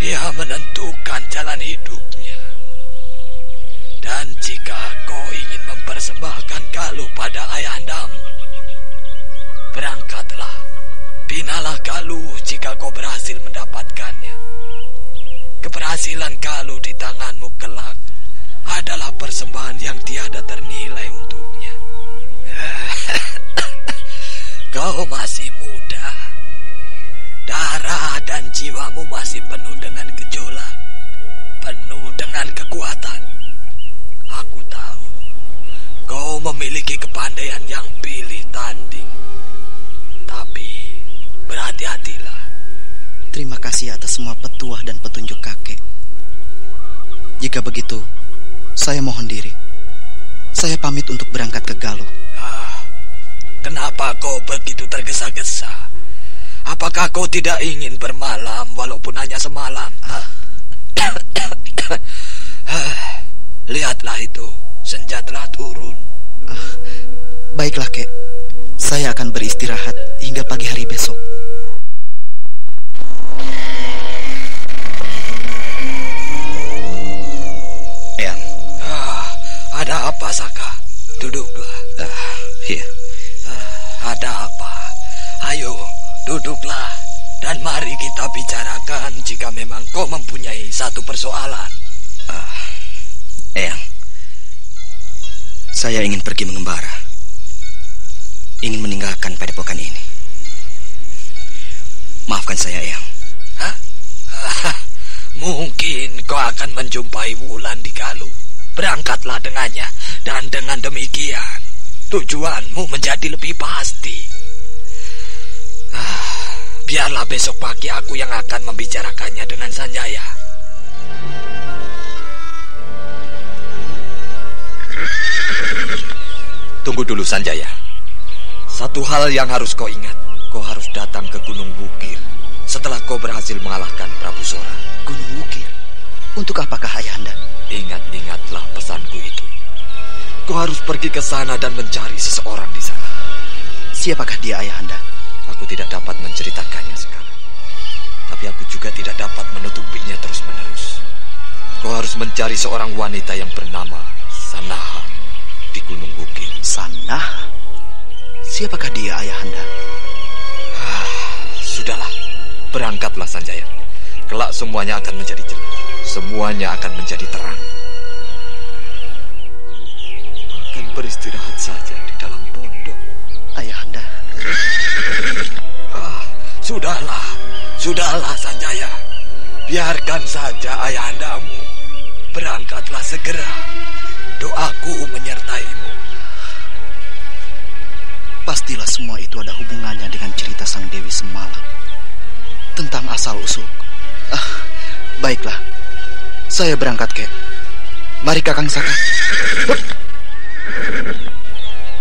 ia menentukan jalan hidupnya. Dan jika kau ingin mempersembahkan Galuh pada ayahandamu, berangkatlah, binalah Galuh jika kau berhasil mendapatkannya. Keberhasilan Galuh di tanganmu kelak adalah persembahan yang tiada ternilai untuknya. Kau masih muda, darah dan jiwamu masih penuh dengan gejolak, penuh dengan kekuatan. Aku tahu kau memiliki kepandaian yang pilih tanding. Tapi berhati-hatilah. Terima kasih atas semua petuah dan petunjuk kakek. Jika begitu, saya mohon diri. Saya pamit untuk berangkat ke Galuh. Kenapa kau begitu tergesa-gesa? Apakah kau tidak ingin bermalam walaupun hanya semalam? Lihatlah itu, senja telah turun. Baiklah, Kek. Saya akan beristirahat hingga pagi hari besok. Ada apa, Saka? Duduklah. Iya. Ada apa? Ayo, duduklah. Dan mari kita bicarakan jika memang kau mempunyai satu persoalan. Eyang, saya ingin pergi mengembara. Ingin meninggalkan padepokan ini. Maafkan saya, Eyang. Hah? Mungkin kau akan menjumpai Wulan di Galuh. Berangkatlah dengannya. Dan dengan demikian, tujuanmu menjadi lebih pasti. Biarlah besok pagi aku yang akan membicarakannya dengan Sanjaya. Tunggu dulu, Sanjaya. Satu hal yang harus kau ingat. Kau harus datang ke Gunung Wukir setelah kau berhasil mengalahkan Prabu Sora. Gunung Wukir? Untuk apakah Ayahanda? Ingat-ingatlah pesanku itu. Kau harus pergi ke sana dan mencari seseorang di sana. Siapakah dia, Ayahanda? Aku tidak dapat menceritakannya sekarang. Tapi aku juga tidak dapat menutupinya terus-menerus. Kau harus mencari seorang wanita yang bernama Sanaha di Gunung Wukir. Sanaha? Siapakah dia, Ayahanda? Sudahlah, berangkatlah Sanjaya. Kelak semuanya akan menjadi jelas. Semuanya akan menjadi terang. Akan beristirahat saja di dalam pondok. Ayahanda. Sudahlah Sanjaya. Biarkan saja ayahandamu. Berangkatlah segera. Doaku menyertaimu. Pastilah semua itu ada hubungannya dengan cerita Sang Dewi semalam. Tentang asal-usul. Baiklah. Saya berangkat, Kek. Mari Kakang Saka.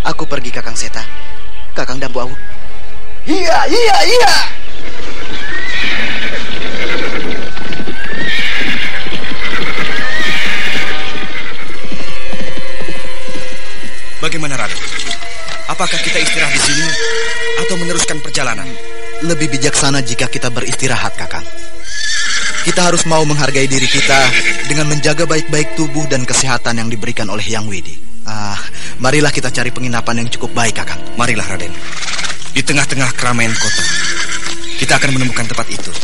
Aku pergi, Kakang Seta. Kakang Dampu Awu. Iya. Bagaimana, Raden? Apakah kita istirahat di sini atau meneruskan perjalanan? Lebih bijaksana jika kita beristirahat, Kakang. Kita harus mau menghargai diri kita dengan menjaga baik-baik tubuh dan kesehatan yang diberikan oleh Yang Widi. Marilah kita cari penginapan yang cukup baik, Kakang. Marilah, Raden. Di tengah-tengah keramaian kota, kita akan menemukan tempat itu.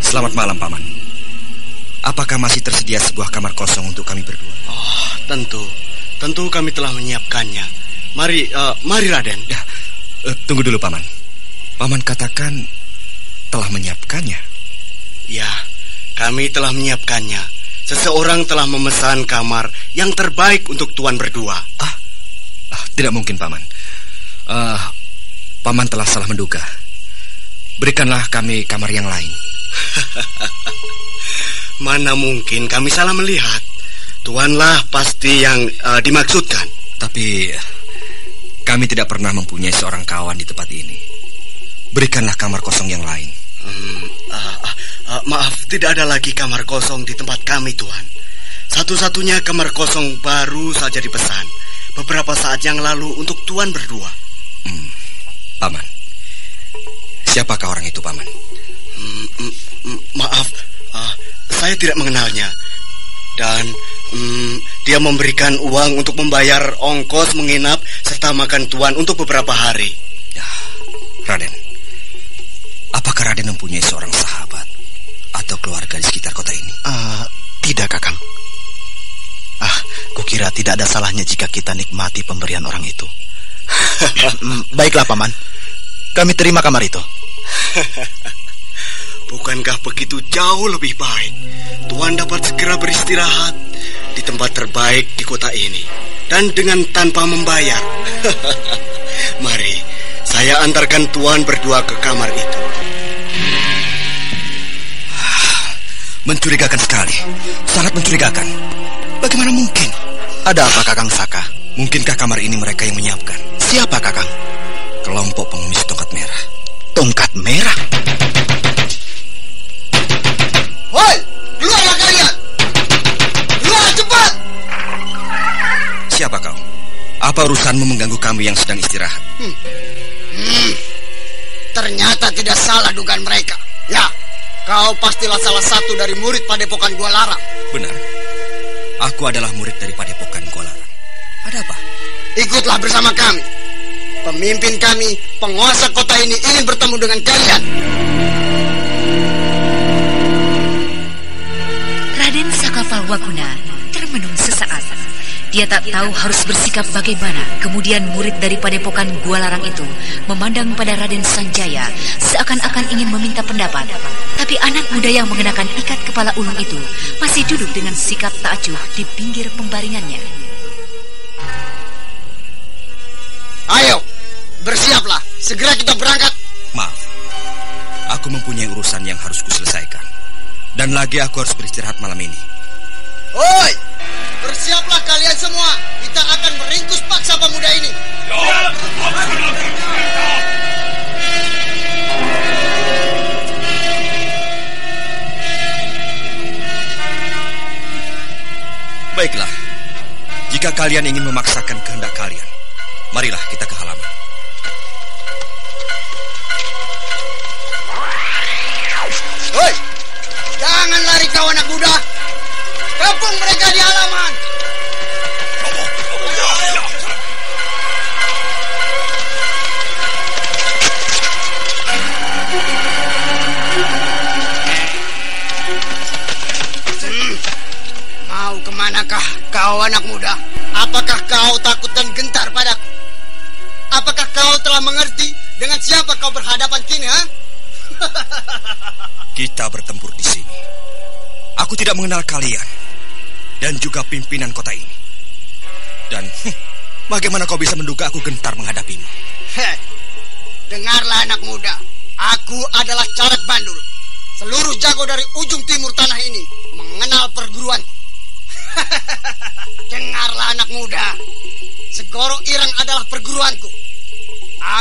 Selamat malam, Paman. Apakah masih tersedia sebuah kamar kosong untuk kami berdua? Oh, tentu kami telah menyiapkannya. Mari Raden. Ya, tunggu dulu, Paman. Paman katakan telah menyiapkannya. Ya, kami telah menyiapkannya. Seseorang telah memesan kamar yang terbaik untuk tuan berdua. Tidak mungkin, Paman. Paman telah salah menduga. Berikanlah kami kamar yang lain. Mana mungkin kami salah melihat. Tuanlah pasti yang dimaksudkan. Tapi kami tidak pernah mempunyai seorang kawan di tempat ini. Berikanlah kamar kosong yang lain. Maaf, tidak ada lagi kamar kosong di tempat kami, Tuan. Satu-satunya kamar kosong baru saja dipesan beberapa saat yang lalu untuk Tuan berdua. Paman, siapakah orang itu, Paman? Maaf, saya tidak mengenalnya. Dan dia memberikan uang untuk membayar ongkos menginap serta makan Tuan untuk beberapa hari. Ya, Raden, apakah Raden mempunyai seorang sahabat atau keluarga di sekitar kota ini? Tidak, Kakang. Kukira tidak ada salahnya jika kita nikmati pemberian orang itu. Baiklah, Paman. Kami terima kamar itu. Bukankah begitu jauh lebih baik Tuan dapat segera beristirahat di tempat terbaik di kota ini dan dengan tanpa membayar? Mari, saya antarkan Tuan berdua ke kamar itu. Mencurigakan sekali. Sangat mencurigakan. Bagaimana mungkin? Ada apa, Kakang Saka? Mungkinkah kamar ini mereka yang menyiapkan? Siapa, Kakang? Kelompok pengemis tongkat merah. Tongkat merah? Woi, keluarlah kalian! Keluar cepat! Apa urusanmu mengganggu kami yang sedang istirahat? Ternyata tidak salah dugaan mereka. Ya, kau pastilah salah satu dari murid Padepokan Gua Larang. Benar. Aku adalah murid dari Padepokan Gua Larang. Ada apa? Ikutlah bersama kami. Pemimpin kami, penguasa kota ini ingin bertemu dengan kalian. Raden Sakapalwaguna termenung sesaat. Dia tak tahu harus bersikap bagaimana. Kemudian murid dari Padepokan Gua Larang itu memandang pada Raden Sanjaya seakan-akan ingin meminta pendapat. Tapi anak muda yang mengenakan ikat kepala ulung itu masih duduk dengan sikap tak acuh di pinggir pembaringannya. Ayo, bersiaplah. Segera kita berangkat. Maaf, aku mempunyai urusan yang harus kuselesaikan. Dan lagi aku harus beristirahat malam ini. Oi, bersiaplah kalian semua. Kita akan meringkus paksa pemuda ini. Baiklah, jika kalian ingin memaksakan kehendak kalian, marilah kita ke halaman. Hoi, jangan lari kau anak muda. Kepung mereka di halaman. Mau kemanakah kau anak muda? Apakah kau takut dan gentar padaku? Apakah kau telah mengerti dengan siapa kau berhadapan kini, ha? Kita bertempur di sini. Aku tidak mengenal kalian dan juga pimpinan kota ini. Dan bagaimana kau bisa menduga aku gentar menghadapimu? Dengarlah anak muda. Aku adalah Carak Bandul. Seluruh jago dari ujung timur tanah ini mengenal perguruan. Dengarlah anak muda. Segoro Ireng adalah perguruanku.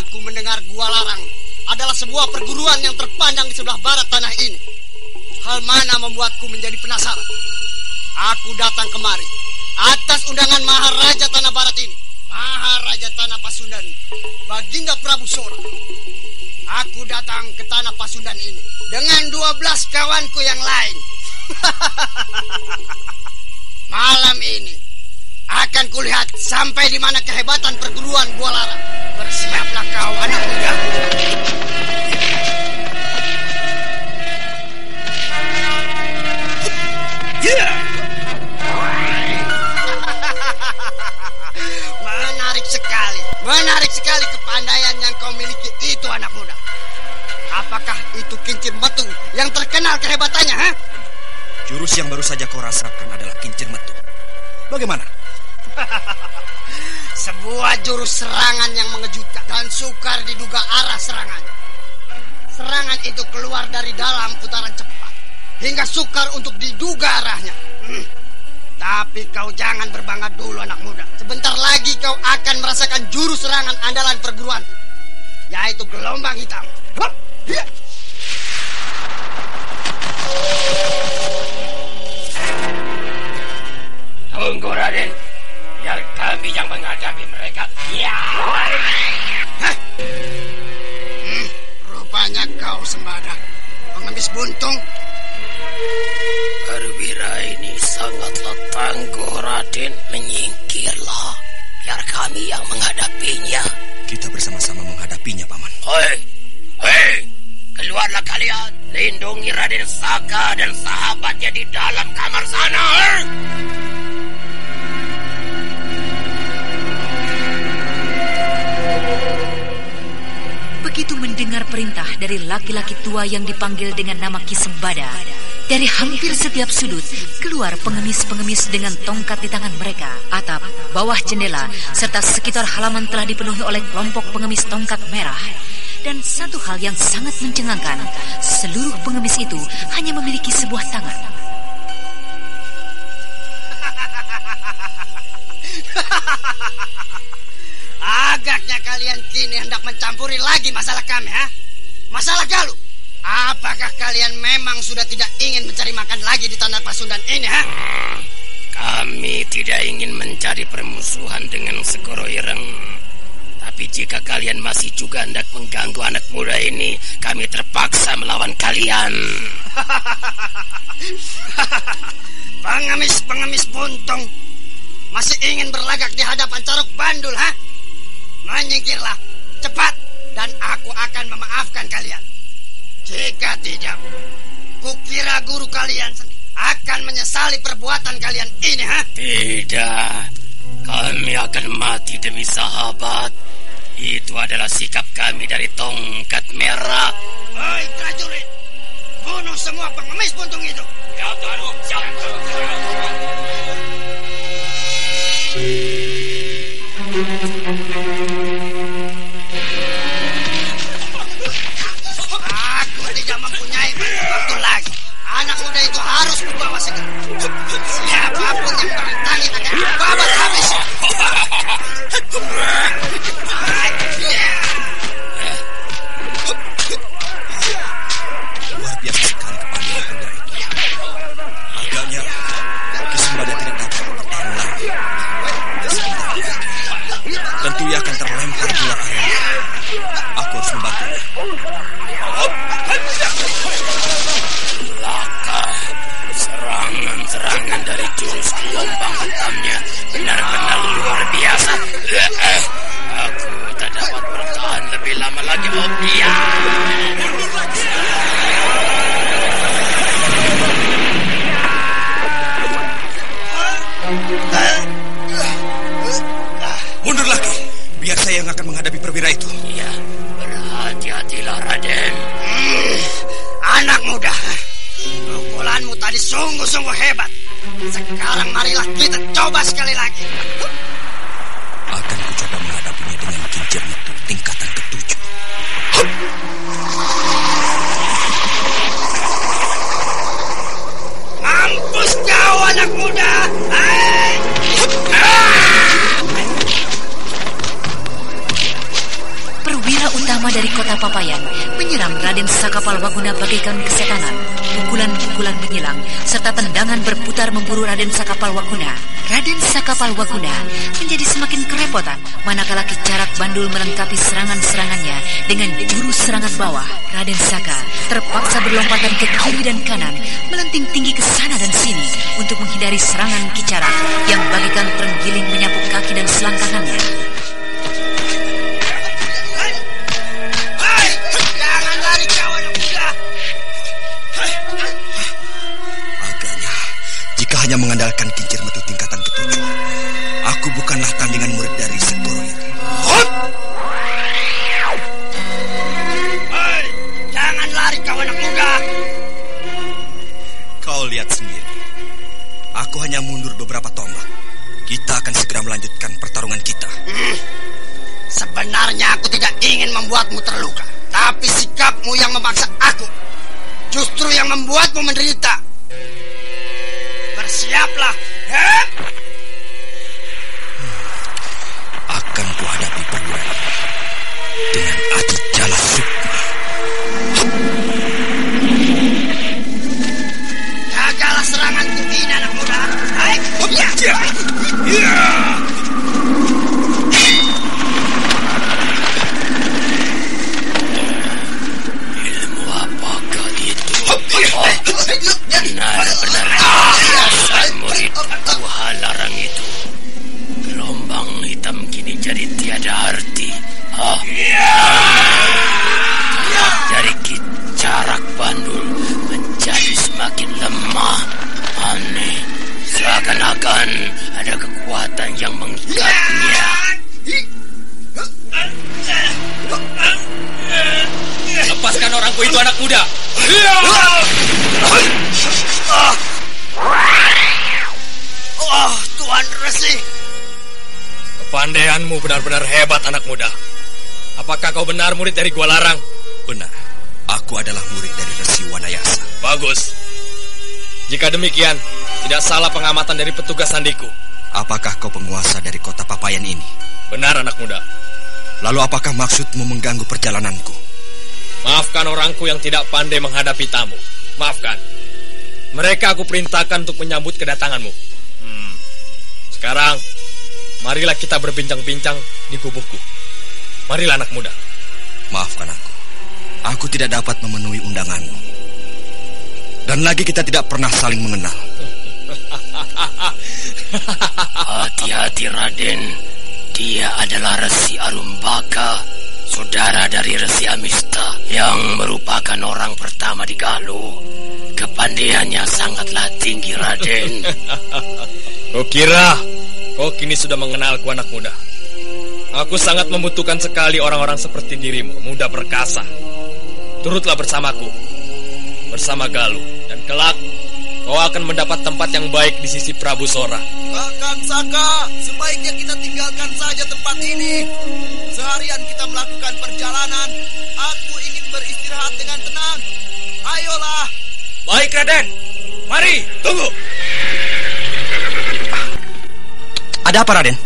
Aku mendengar Gua Larang adalah sebuah perguruan yang terpandang di sebelah barat tanah ini. Hal mana membuatku menjadi penasaran? Aku datang kemari atas undangan Maharaja Tanah Barat ini, Maharaja Tanah Pasundan, Baginda Prabu Sora. Aku datang ke Tanah Pasundan ini dengan 12 kawanku yang lain. Malam ini akan kulihat sampai di mana kehebatan perguruan Gua Larang. Bersiaplah kau anak muda. Menarik sekali kepandaian yang kau miliki itu anak muda. Apakah itu kincir metu yang terkenal kehebatannya, ha? Jurus yang baru saja kau rasakan adalah kincir metu. Bagaimana? Sebuah jurus serangan yang mengejutkan dan sukar diduga arah serangannya. Serangan itu keluar dari dalam putaran cepat hingga sukar untuk diduga arahnya. Tapi kau jangan berbangga dulu anak muda. Sebentar lagi kau akan merasakan jurus serangan andalan perguruan, yaitu gelombang hitam. Tunggu Raden, biar kami yang menghadapi mereka. Rupanya kau Sembada, pengemis buntung. Perwira ini sangatlah tangguh Raden. Menyingkirlah, biar kami yang menghadapinya. Kita bersama-sama menghadapinya, Paman. Hei, keluarlah kalian. Lindungi Raden Saka dan sahabatnya di dalam kamar sana. Begitu mendengar perintah dari laki-laki tua yang dipanggil dengan nama Ki Sembada, dari hampir setiap sudut keluar pengemis-pengemis dengan tongkat di tangan mereka. Atap, bawah jendela, serta sekitar halaman telah dipenuhi oleh kelompok pengemis tongkat merah. Dan satu hal yang sangat mencengangkan, seluruh pengemis itu hanya memiliki sebuah tangan. Agaknya kalian kini hendak mencampuri lagi masalah kami, ha? Masalah Galuh. Apakah kalian memang sudah tidak ingin mencari makan lagi di tanah Pasundan ini, ha? Kami tidak ingin mencari permusuhan dengan Segoro Ireng. Tapi jika kalian masih juga hendak mengganggu anak muda ini, kami terpaksa melawan kalian. Pengemis-pengemis buntung, masih ingin berlagak di hadapan Caruk Bandul, ha? Menyingkirlah, cepat, dan aku akan memaafkan kalian. Jika tidak, kukira guru kalian sendiri akan menyesali perbuatan kalian ini, ha? Tidak, kami akan mati demi sahabat. Itu adalah sikap kami dari Tongkat Merah. Hei prajurit, bunuh semua pengemis buntung itu. Ya Tuhan, siap. Aku tidak mempunyai waktu lagi. Anak muda itu harus dibawa segera. Siapapun yang merintangi akan dibabat habis. Luar biasa sekali kepandaian pemuda itu. Agaknya Ki Sembada tidak dapat bertahan lagi. Tentu ia akan terlempar keluar arena. Aku harus membantunya. Serangan dari jurus gelombang hitamnya benar-benar luar biasa. Aku tak dapat bertahan lebih lama lagi. Mundur lagi. Biar saya yang akan menghadapi perwira itu. Iya, berhati-hatilah Raden. Anak muda, pukulanmu tadi sungguh-sungguh hebat. Sekarang marilah kita coba sekali lagi. Akan kucoba menghadapinya dengan kincir itu tingkatan ke-7. Mampus kau anak muda. Perwira utama dari kota Papayan menyeram Raden Sakapalwaguna bagaikan kesetanan. Pukulan-pukulan menyilang serta tendangan berputar memburu Raden Sakapalwaguna. Raden Sakapalwaguna menjadi semakin kerepotan manakala Ki Carak Bandul melengkapi serangan-serangannya dengan jurus serangan bawah. Raden Saka terpaksa berlompatan ke kiri dan kanan, melenting tinggi ke sana dan sini untuk menghindari serangan Ki Carak yang bagaikan terenggiling menyapu kaki dan selangkangannya. Jika hanya mengandalkan kincir metu tingkatan ke-7, aku bukanlah tandingan murid dari Segoro Ireng. Hei, jangan lari kau anak muda. Kau lihat sendiri. Aku hanya mundur beberapa tombak. Kita akan segera melanjutkan pertarungan kita. Sebenarnya aku tidak ingin membuatmu terluka, tapi sikapmu yang memaksa aku justru yang membuatmu menderita. Bersiaplah. Akan kuhadapi perwira dengan Adi Jala Sukma. Jagalah seranganku ini anak muda. Hai, Ilmu apakah itu? Benar-benar biasa murid Tuha Larang itu. Gelombang hitam kini jadi tiada arti. Dari Ki Carak Bandul menjadi semakin lemah. Aneh, seakan-akan ada kekuatan yang mengikatnya. Lepaskan orangku itu anak muda. Tuan Resi. Kepandaianmu benar-benar hebat anak muda. Apakah kau benar murid dari Gua Larang? Benar. Aku adalah murid dari Resi Wanayasa. Bagus. Jika demikian, tidak salah pengamatan dari petugas sandiku. Apakah kau penguasa dari kota Papayan ini? Benar anak muda. Lalu apakah maksudmu mengganggu perjalananku? Maafkan orangku yang tidak pandai menghadapi tamu. Maafkan. Mereka aku perintahkan untuk menyambut kedatanganmu. Sekarang, marilah kita berbincang-bincang di gubukku. Marilah anak muda. Maafkan aku. Aku tidak dapat memenuhi undanganmu. Dan lagi kita tidak pernah saling mengenal. Hati-hati Raden. Dia adalah Resi Arumbaka, saudara dari Resi Amista, yang merupakan orang pertama di Galuh. Kepandaiannya sangatlah tinggi, Raden. Kau kira kau kini sudah mengenalku, anak muda? Aku sangat membutuhkan sekali orang-orang seperti dirimu, muda perkasa. Turutlah bersamaku, bersama Galuh, dan kelak kau akan mendapat tempat yang baik di sisi Prabu Sora. Kakang Saka, sebaiknya kita tinggalkan saja tempat ini. Seharian kita melakukan perjalanan. Aku ingin beristirahat dengan tenang. Ayolah. Baik, Raden. Mari, tunggu. Ada apa, Raden?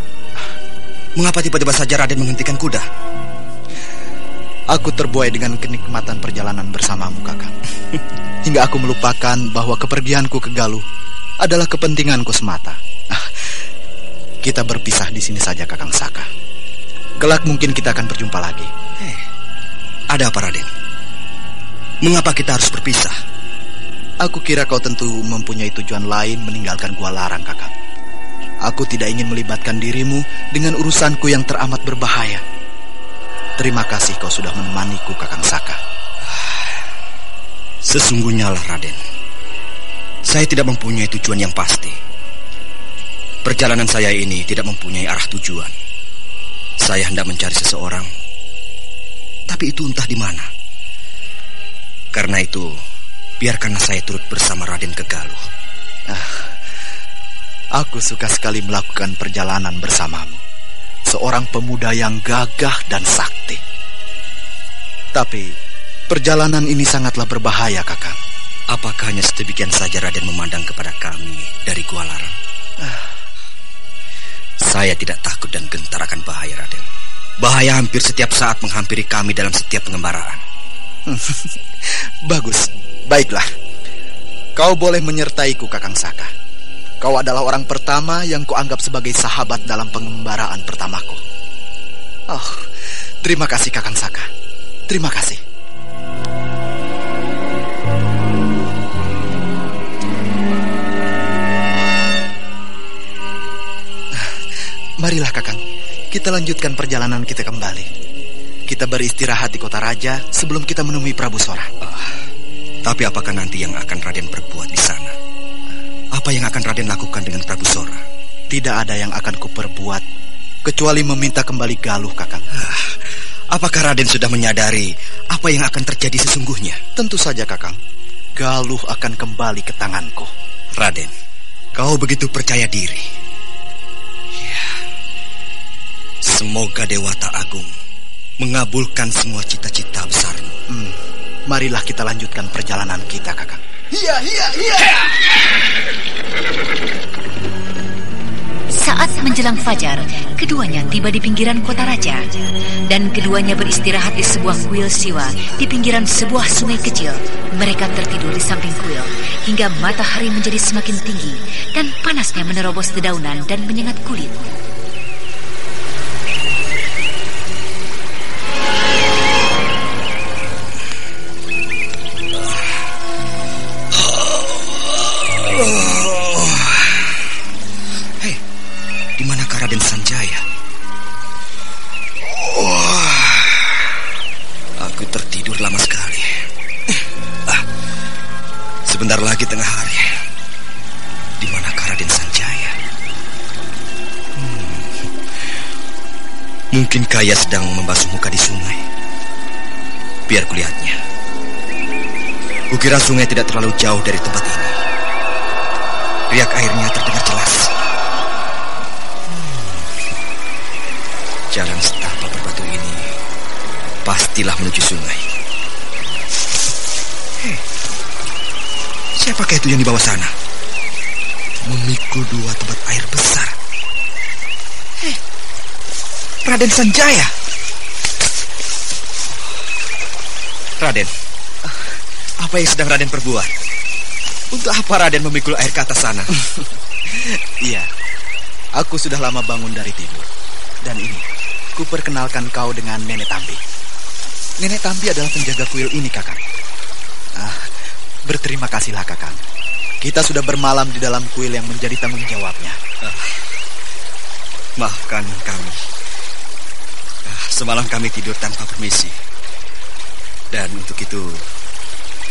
Mengapa tiba-tiba saja Raden menghentikan kuda? Aku terbuai dengan kenikmatan perjalanan bersamamu, Kakang. Hingga aku melupakan bahwa kepergianku ke Galuh adalah kepentinganku semata. Kita berpisah di sini saja, Kakang Saka. Kelak mungkin kita akan berjumpa lagi. Ada apa, Raden? Mengapa kita harus berpisah? Aku kira kau tentu mempunyai tujuan lain meninggalkan Gua Larang, Kakang. Aku tidak ingin melibatkan dirimu dengan urusanku yang teramat berbahaya. Terima kasih kau sudah menemaniku, Kakang Saka. Sesungguhnya lah, Raden. Saya tidak mempunyai tujuan yang pasti. Perjalanan saya ini tidak mempunyai arah tujuan. Saya hendak mencari seseorang, tapi itu entah di mana. Karena itu, biarkanlah saya turut bersama Raden ke Galuh. Aku suka sekali melakukan perjalanan bersamamu. Seorang pemuda yang gagah dan sakti. Tapi perjalanan ini sangatlah berbahaya, Kakang. Apakah hanya sedemikian saja Raden memandang kepada kami dari Gua Larang? Saya tidak takut dan gentar akan bahaya, Raden. Bahaya hampir setiap saat menghampiri kami dalam setiap pengembaraan. Bagus, baiklah. Kau boleh menyertaiku, Kakang Saka. Kau adalah orang pertama yang kuanggap sebagai sahabat dalam pengembaraan pertamaku. Oh, terima kasih, Kakang Saka. Terima kasih. Marilah, Kakang. Kita lanjutkan perjalanan kita kembali. Kita beristirahat di kota raja sebelum kita menemui Prabu Sora. Tapi apakah nanti yang akan Raden perbuat di sana? Apa yang akan Raden lakukan dengan Prabu Sora? Tidak ada yang akan kuperbuat kecuali meminta kembali Galuh, Kakang. Apakah Raden sudah menyadari apa yang akan terjadi sesungguhnya? Tentu saja, Kakang. Galuh akan kembali ke tanganku. Raden, kau begitu percaya diri. Semoga Dewata Agung mengabulkan semua cita-cita besarmu. Marilah kita lanjutkan perjalanan kita, Kakang. Iya. Saat menjelang fajar, keduanya tiba di pinggiran kota raja. Dan keduanya beristirahat di sebuah kuil siwa di pinggiran sebuah sungai kecil. Mereka tertidur di samping kuil hingga matahari menjadi semakin tinggi dan panasnya menerobos dedaunan dan menyengat kulit. Di manakah Raden Sanjaya? Aku tertidur lama sekali. Sebentar lagi tengah hari. Di manakah Raden Sanjaya? Mungkin Kaya sedang membasuh muka di sungai. Biar kulihatnya. Kukira sungai tidak terlalu jauh dari tempat ini. Riak airnya terdengar jelas. Jalan setapak berbatu ini pastilah menuju sungai. Siapakah itu yang di bawah sana? Memikul dua tempat air besar. Raden Sanjaya. Raden, apa yang sedang Raden perbuat? Untuk apa Raden memikul air ke atas sana? Iya, Aku sudah lama bangun dari tidur. Dan ini, ku perkenalkan kau dengan Nenek Tambi. Nenek Tambi adalah penjaga kuil ini, Kakang. Berterima kasihlah, Kakang. Kita sudah bermalam di dalam kuil yang menjadi tanggung jawabnya. Maafkan kami. Semalam kami tidur tanpa permisi. Dan untuk itu,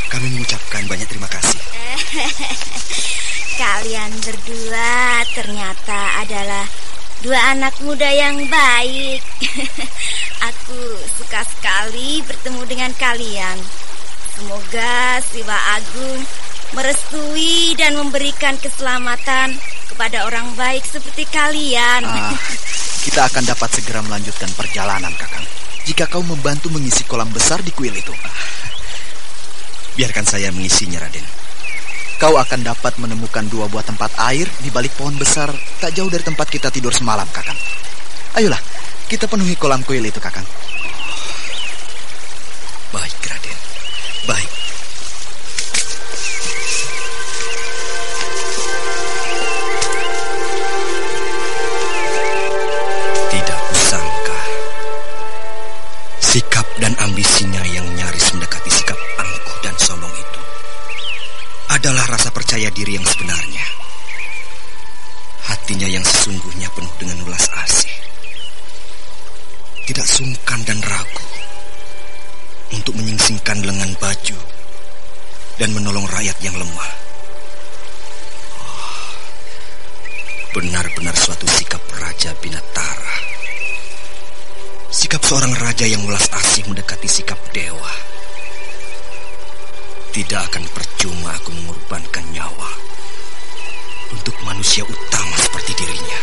kami mengucapkan banyak terima kasih. Kalian berdua ternyata adalah dua anak muda yang baik. Aku suka sekali bertemu dengan kalian. Semoga Siwa Agung merestui dan memberikan keselamatan kepada orang baik seperti kalian. Kita akan dapat segera melanjutkan perjalanan, Kakang, jika kau membantu mengisi kolam besar di kuil itu. Biarkan saya mengisinya, Raden. Kau akan dapat menemukan 2 buah tempat air di balik pohon besar tak jauh dari tempat kita tidur semalam, Kakang. Ayolah, kita penuhi kolam kuil itu, Kakang. Baik, Raden. Baik. Tidak kusangka sikap dan ambisinya yang nyaris mendekati sikap angkuh dan sombong itu adalah rasa percaya diri yang sebenarnya. Hatinya yang sesungguhnya penuh dengan welas asih, tidak sungkan dan ragu untuk menyingsingkan lengan baju dan menolong rakyat yang lemah. Benar-benar suatu sikap Raja Binatara. Sikap seorang raja yang welas asih mendekati sikap dewa. Tidak akan percuma aku mengorbankan nyawa untuk manusia utama seperti dirinya.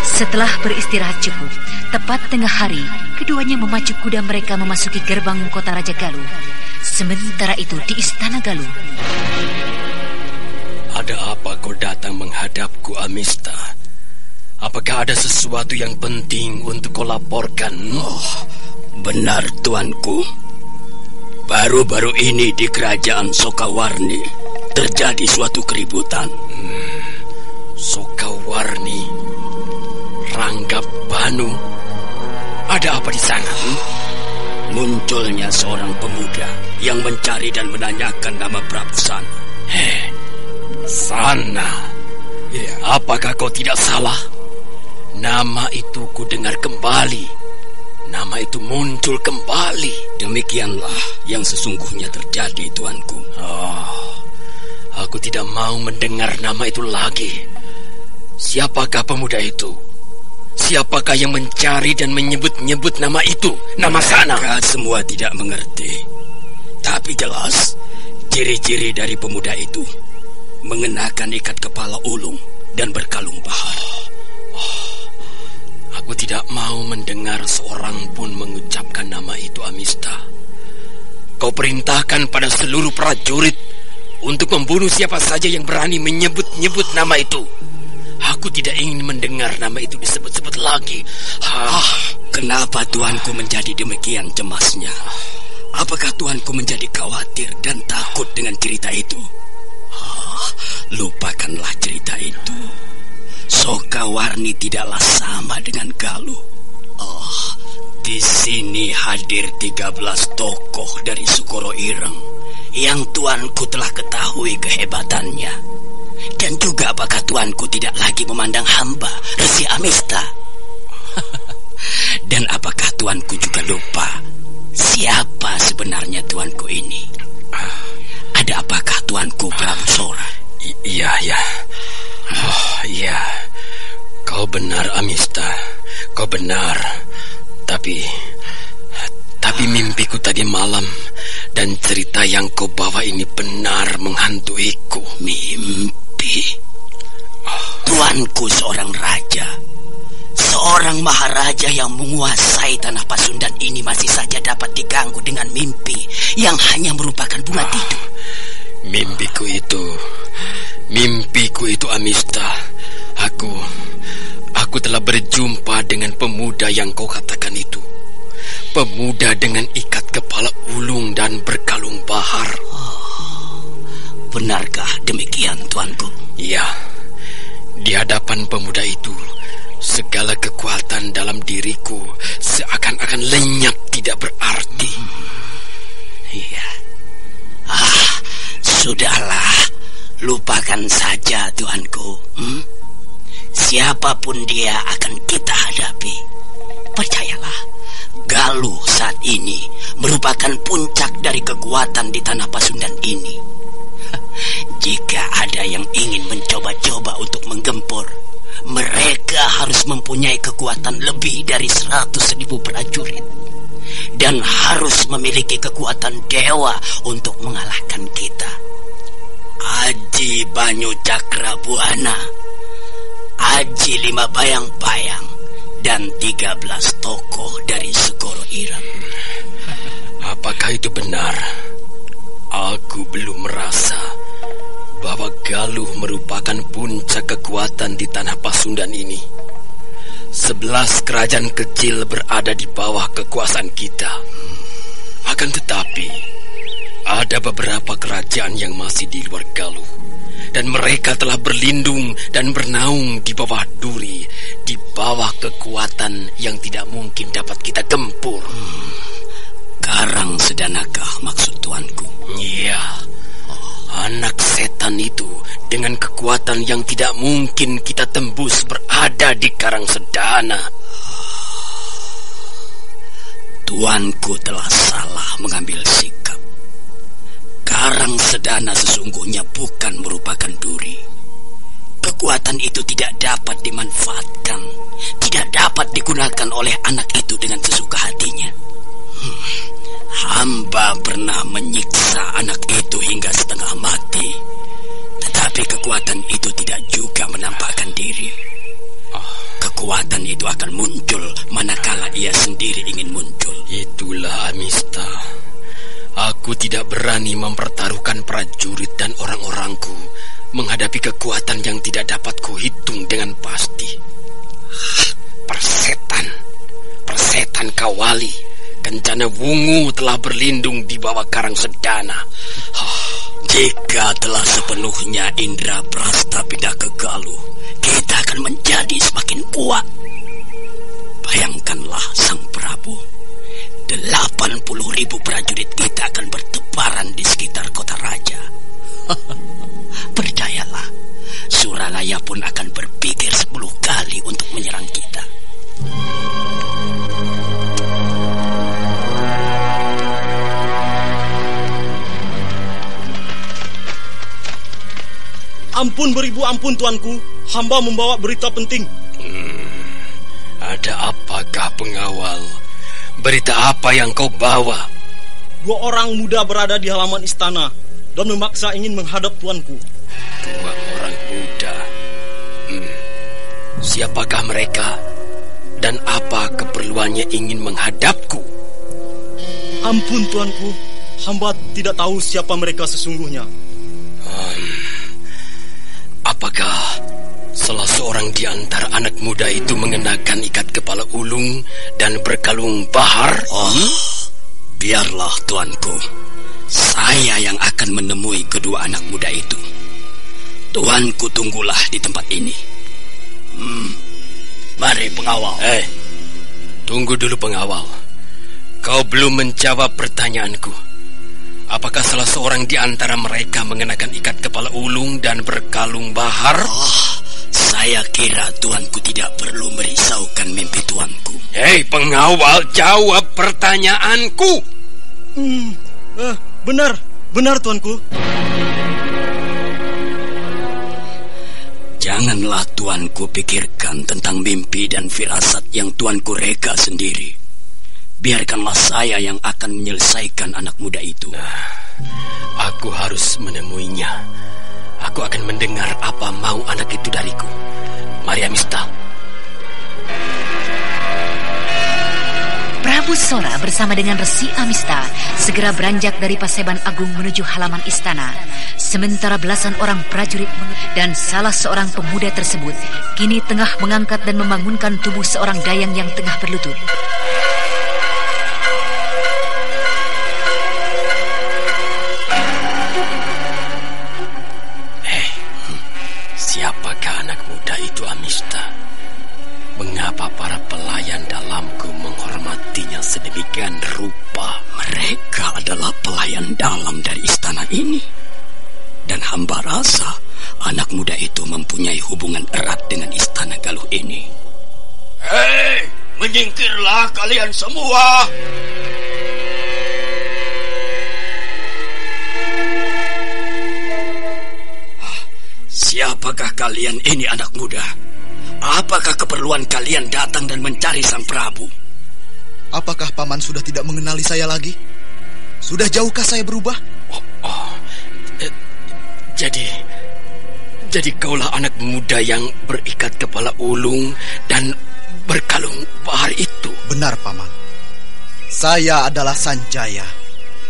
Setelah beristirahat cukup, tepat tengah hari, keduanya memacu kuda mereka memasuki gerbang kota Raja Galuh. Sementara itu di Istana Galuh. Ada apa kau datang menghadapku, Amista? Apakah ada sesuatu yang penting untuk kau laporkan? Benar, tuanku. Baru-baru ini di kerajaan Sokawarni terjadi suatu keributan. Sokawarni, Ranggabanu, ada apa di sana? Munculnya seorang pemuda yang mencari dan menanyakan nama Prabu Sana. Sana? Ya. Apakah kau tidak salah? Nama itu ku dengar kembali. Nama itu muncul kembali. Demikianlah yang sesungguhnya terjadi, tuanku. Aku tidak mau mendengar nama itu lagi. Siapakah pemuda itu? Siapakah yang mencari dan menyebut-nyebut nama itu? Nama Sana? Mereka semua tidak mengerti. Tapi jelas, ciri-ciri dari pemuda itu mengenakan ikat kepala ulung dan berkalung bahar. Aku tidak mau mendengar seorang pun mengucapkan nama itu, Amista. Kau perintahkan pada seluruh prajurit untuk membunuh siapa saja yang berani menyebut-nyebut nama itu. Aku tidak ingin mendengar nama itu disebut-sebut lagi. Kenapa tuanku menjadi demikian cemasnya? Apakah tuanku menjadi khawatir dan takut dengan cerita itu? Lupakanlah cerita itu. Sokawarni tidaklah sama dengan Galuh. Di sini hadir 13 tokoh dari Sukoro Ireng yang tuanku telah ketahui kehebatannya. Dan juga apakah tuanku tidak lagi memandang hamba Resi Amista? Dan apakah tuanku juga lupa siapa sebenarnya tuanku ini? Ada apakah tuanku Prabu Sora? Iya. Iya. Kau benar, Amista. Kau benar. Tapi mimpiku tadi malam dan cerita yang kau bawa ini benar menghantuiku. Mimpi? Tuanku seorang raja. Seorang maharaja yang menguasai tanah Pasundan ini masih saja dapat diganggu dengan mimpi yang hanya merupakan bunga tidur. Mimpiku itu, Amista. Aku telah berjumpa dengan pemuda yang kau katakan itu. Pemuda dengan ikat kepala ulung dan berkalung bahar. Benarkah demikian, tuanku? Iya. Di hadapan pemuda itu, segala kekuatan dalam diriku seakan-akan lenyap, tidak berarti. Iya. Sudahlah, lupakan saja tuanku. Siapapun dia akan kita hadapi. Percayalah, Galuh saat ini merupakan puncak dari kekuatan di tanah Pasundan ini. Jika ada yang ingin mencoba-coba untuk menggempur, mereka harus mempunyai kekuatan lebih dari 100.000 prajurit dan harus memiliki kekuatan dewa untuk mengalahkan kita. Aji Banyu Cakrabuana, Aji 5 Bayang-Bayang, dan 13 tokoh dari Segoro Iram. Apakah itu benar? Aku belum merasa bahwa Galuh merupakan puncak kekuatan di tanah Pasundan ini. 11 kerajaan kecil berada di bawah kekuasaan kita. Akan tetapi, ada beberapa kerajaan yang masih di luar Galuh, dan mereka telah berlindung dan bernaung di bawah duri, di bawah kekuatan yang tidak mungkin dapat kita gempur. Karang Sedanakah maksud tuanku? Iya. Anak setan itu dengan kekuatan yang tidak mungkin kita tembus berada di Karang Sedana. Tuanku telah salah mengambil sikap. Karang Sedana sesungguhnya bukan merupakan duri. Kekuatan itu tidak dapat dimanfaatkan, tidak dapat digunakan oleh anak itu dengan sesuka hatinya. Hamba pernah menyiksa anak itu hingga setengah mati, tetapi kekuatan itu tidak juga menampakkan diri. Kekuatan itu akan muncul manakala ia sendiri ingin muncul. Itulah Amista. Aku tidak berani mempertaruhkan prajurit dan orang-orangku menghadapi kekuatan yang tidak dapat kuhitung dengan pasti. Persetan Kawali, Kencana Wungu telah berlindung di bawah Karang Sedana. Jika telah sepenuhnya Indra Prasta pindah ke Galuh, kita akan menjadi semakin kuat. Bayangkanlah Sang Prabu, 80.000 prajurit kita akan bertebaran di sekitar kota raja. Percayalah, Suralaya pun akan berpikir 10 kali untuk menyerang kita. Ampun beribu ampun tuanku, hamba membawa berita penting. Ada apakah pengawal? Berita apa yang kau bawa? 2 orang muda berada di halaman istana dan memaksa ingin menghadap tuanku. 2 orang muda. Siapakah mereka? Dan apa keperluannya ingin menghadapku? Ampun tuanku, hamba tidak tahu siapa mereka sesungguhnya. Apakah salah seorang di antara anak muda itu mengenakan ikat kepala ulung dan berkalung bahar? Biarlah tuanku. Saya yang akan menemui kedua anak muda itu. Tuanku tunggulah di tempat ini. Mari pengawal. Tunggu dulu pengawal. Kau belum menjawab pertanyaanku. Apakah salah seorang di antara mereka mengenakan ikat kepala ulung dan berkalung bahar? Saya kira tuanku tidak perlu merisaukan mimpi tuanku. Hei pengawal, jawab pertanyaanku. Benar tuanku. Janganlah tuanku pikirkan tentang mimpi dan firasat yang tuanku reka sendiri. Biarkanlah saya yang akan menyelesaikan anak muda itu. Aku harus menemuinya. Aku akan mendengar apa mau anak itu dariku. Mari Amista. Prabu Sora bersama dengan Resi Amista segera beranjak dari Paseban Agung menuju halaman istana. Sementara belasan orang prajurit dan salah seorang pemuda tersebut kini tengah mengangkat dan membangunkan tubuh seorang dayang yang tengah berlutut. Siapakah anak muda itu, Amista? Mengapa para pelayan dalamku menghormatinya sedemikian rupa? Mereka adalah pelayan dalam dari istana ini. Dan hamba rasa anak muda itu mempunyai hubungan erat dengan istana Galuh ini. Hei, menyingkirlah kalian semua! Siapakah kalian ini, anak muda? Apakah keperluan kalian datang dan mencari sang Prabu? Apakah Paman sudah tidak mengenali saya lagi? Sudah jauhkah saya berubah? Jadi kaulah anak muda yang berikat kepala ulung dan berkalung bahar itu? Benar, Paman. Saya adalah Sanjaya,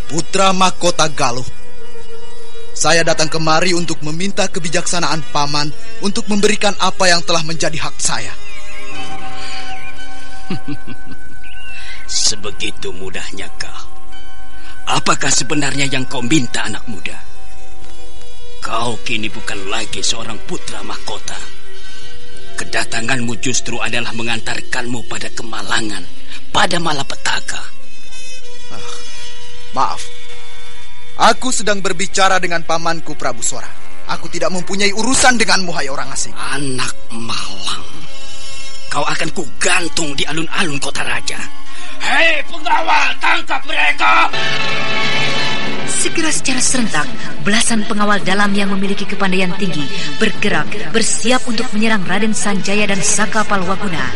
putra mahkota Galuh. Saya datang kemari untuk meminta kebijaksanaan Paman untuk memberikan apa yang telah menjadi hak saya. Sebegitu mudahnya kah? Apakah sebenarnya yang kau minta, anak muda? Kau kini bukan lagi seorang putra mahkota. Kedatanganmu justru adalah mengantarkanmu pada kemalangan, pada malapetaka. Maaf. Aku sedang berbicara dengan pamanku Prabu Sora. Aku tidak mempunyai urusan denganmu, hai orang asing. Anak malang. Kau akan kugantung di alun-alun kota raja. Hei pengawal, tangkap mereka! Segera secara serentak, belasan pengawal dalam yang memiliki kepandaian tinggi bergerak bersiap untuk menyerang Raden Sanjaya dan Saka Palwaguna.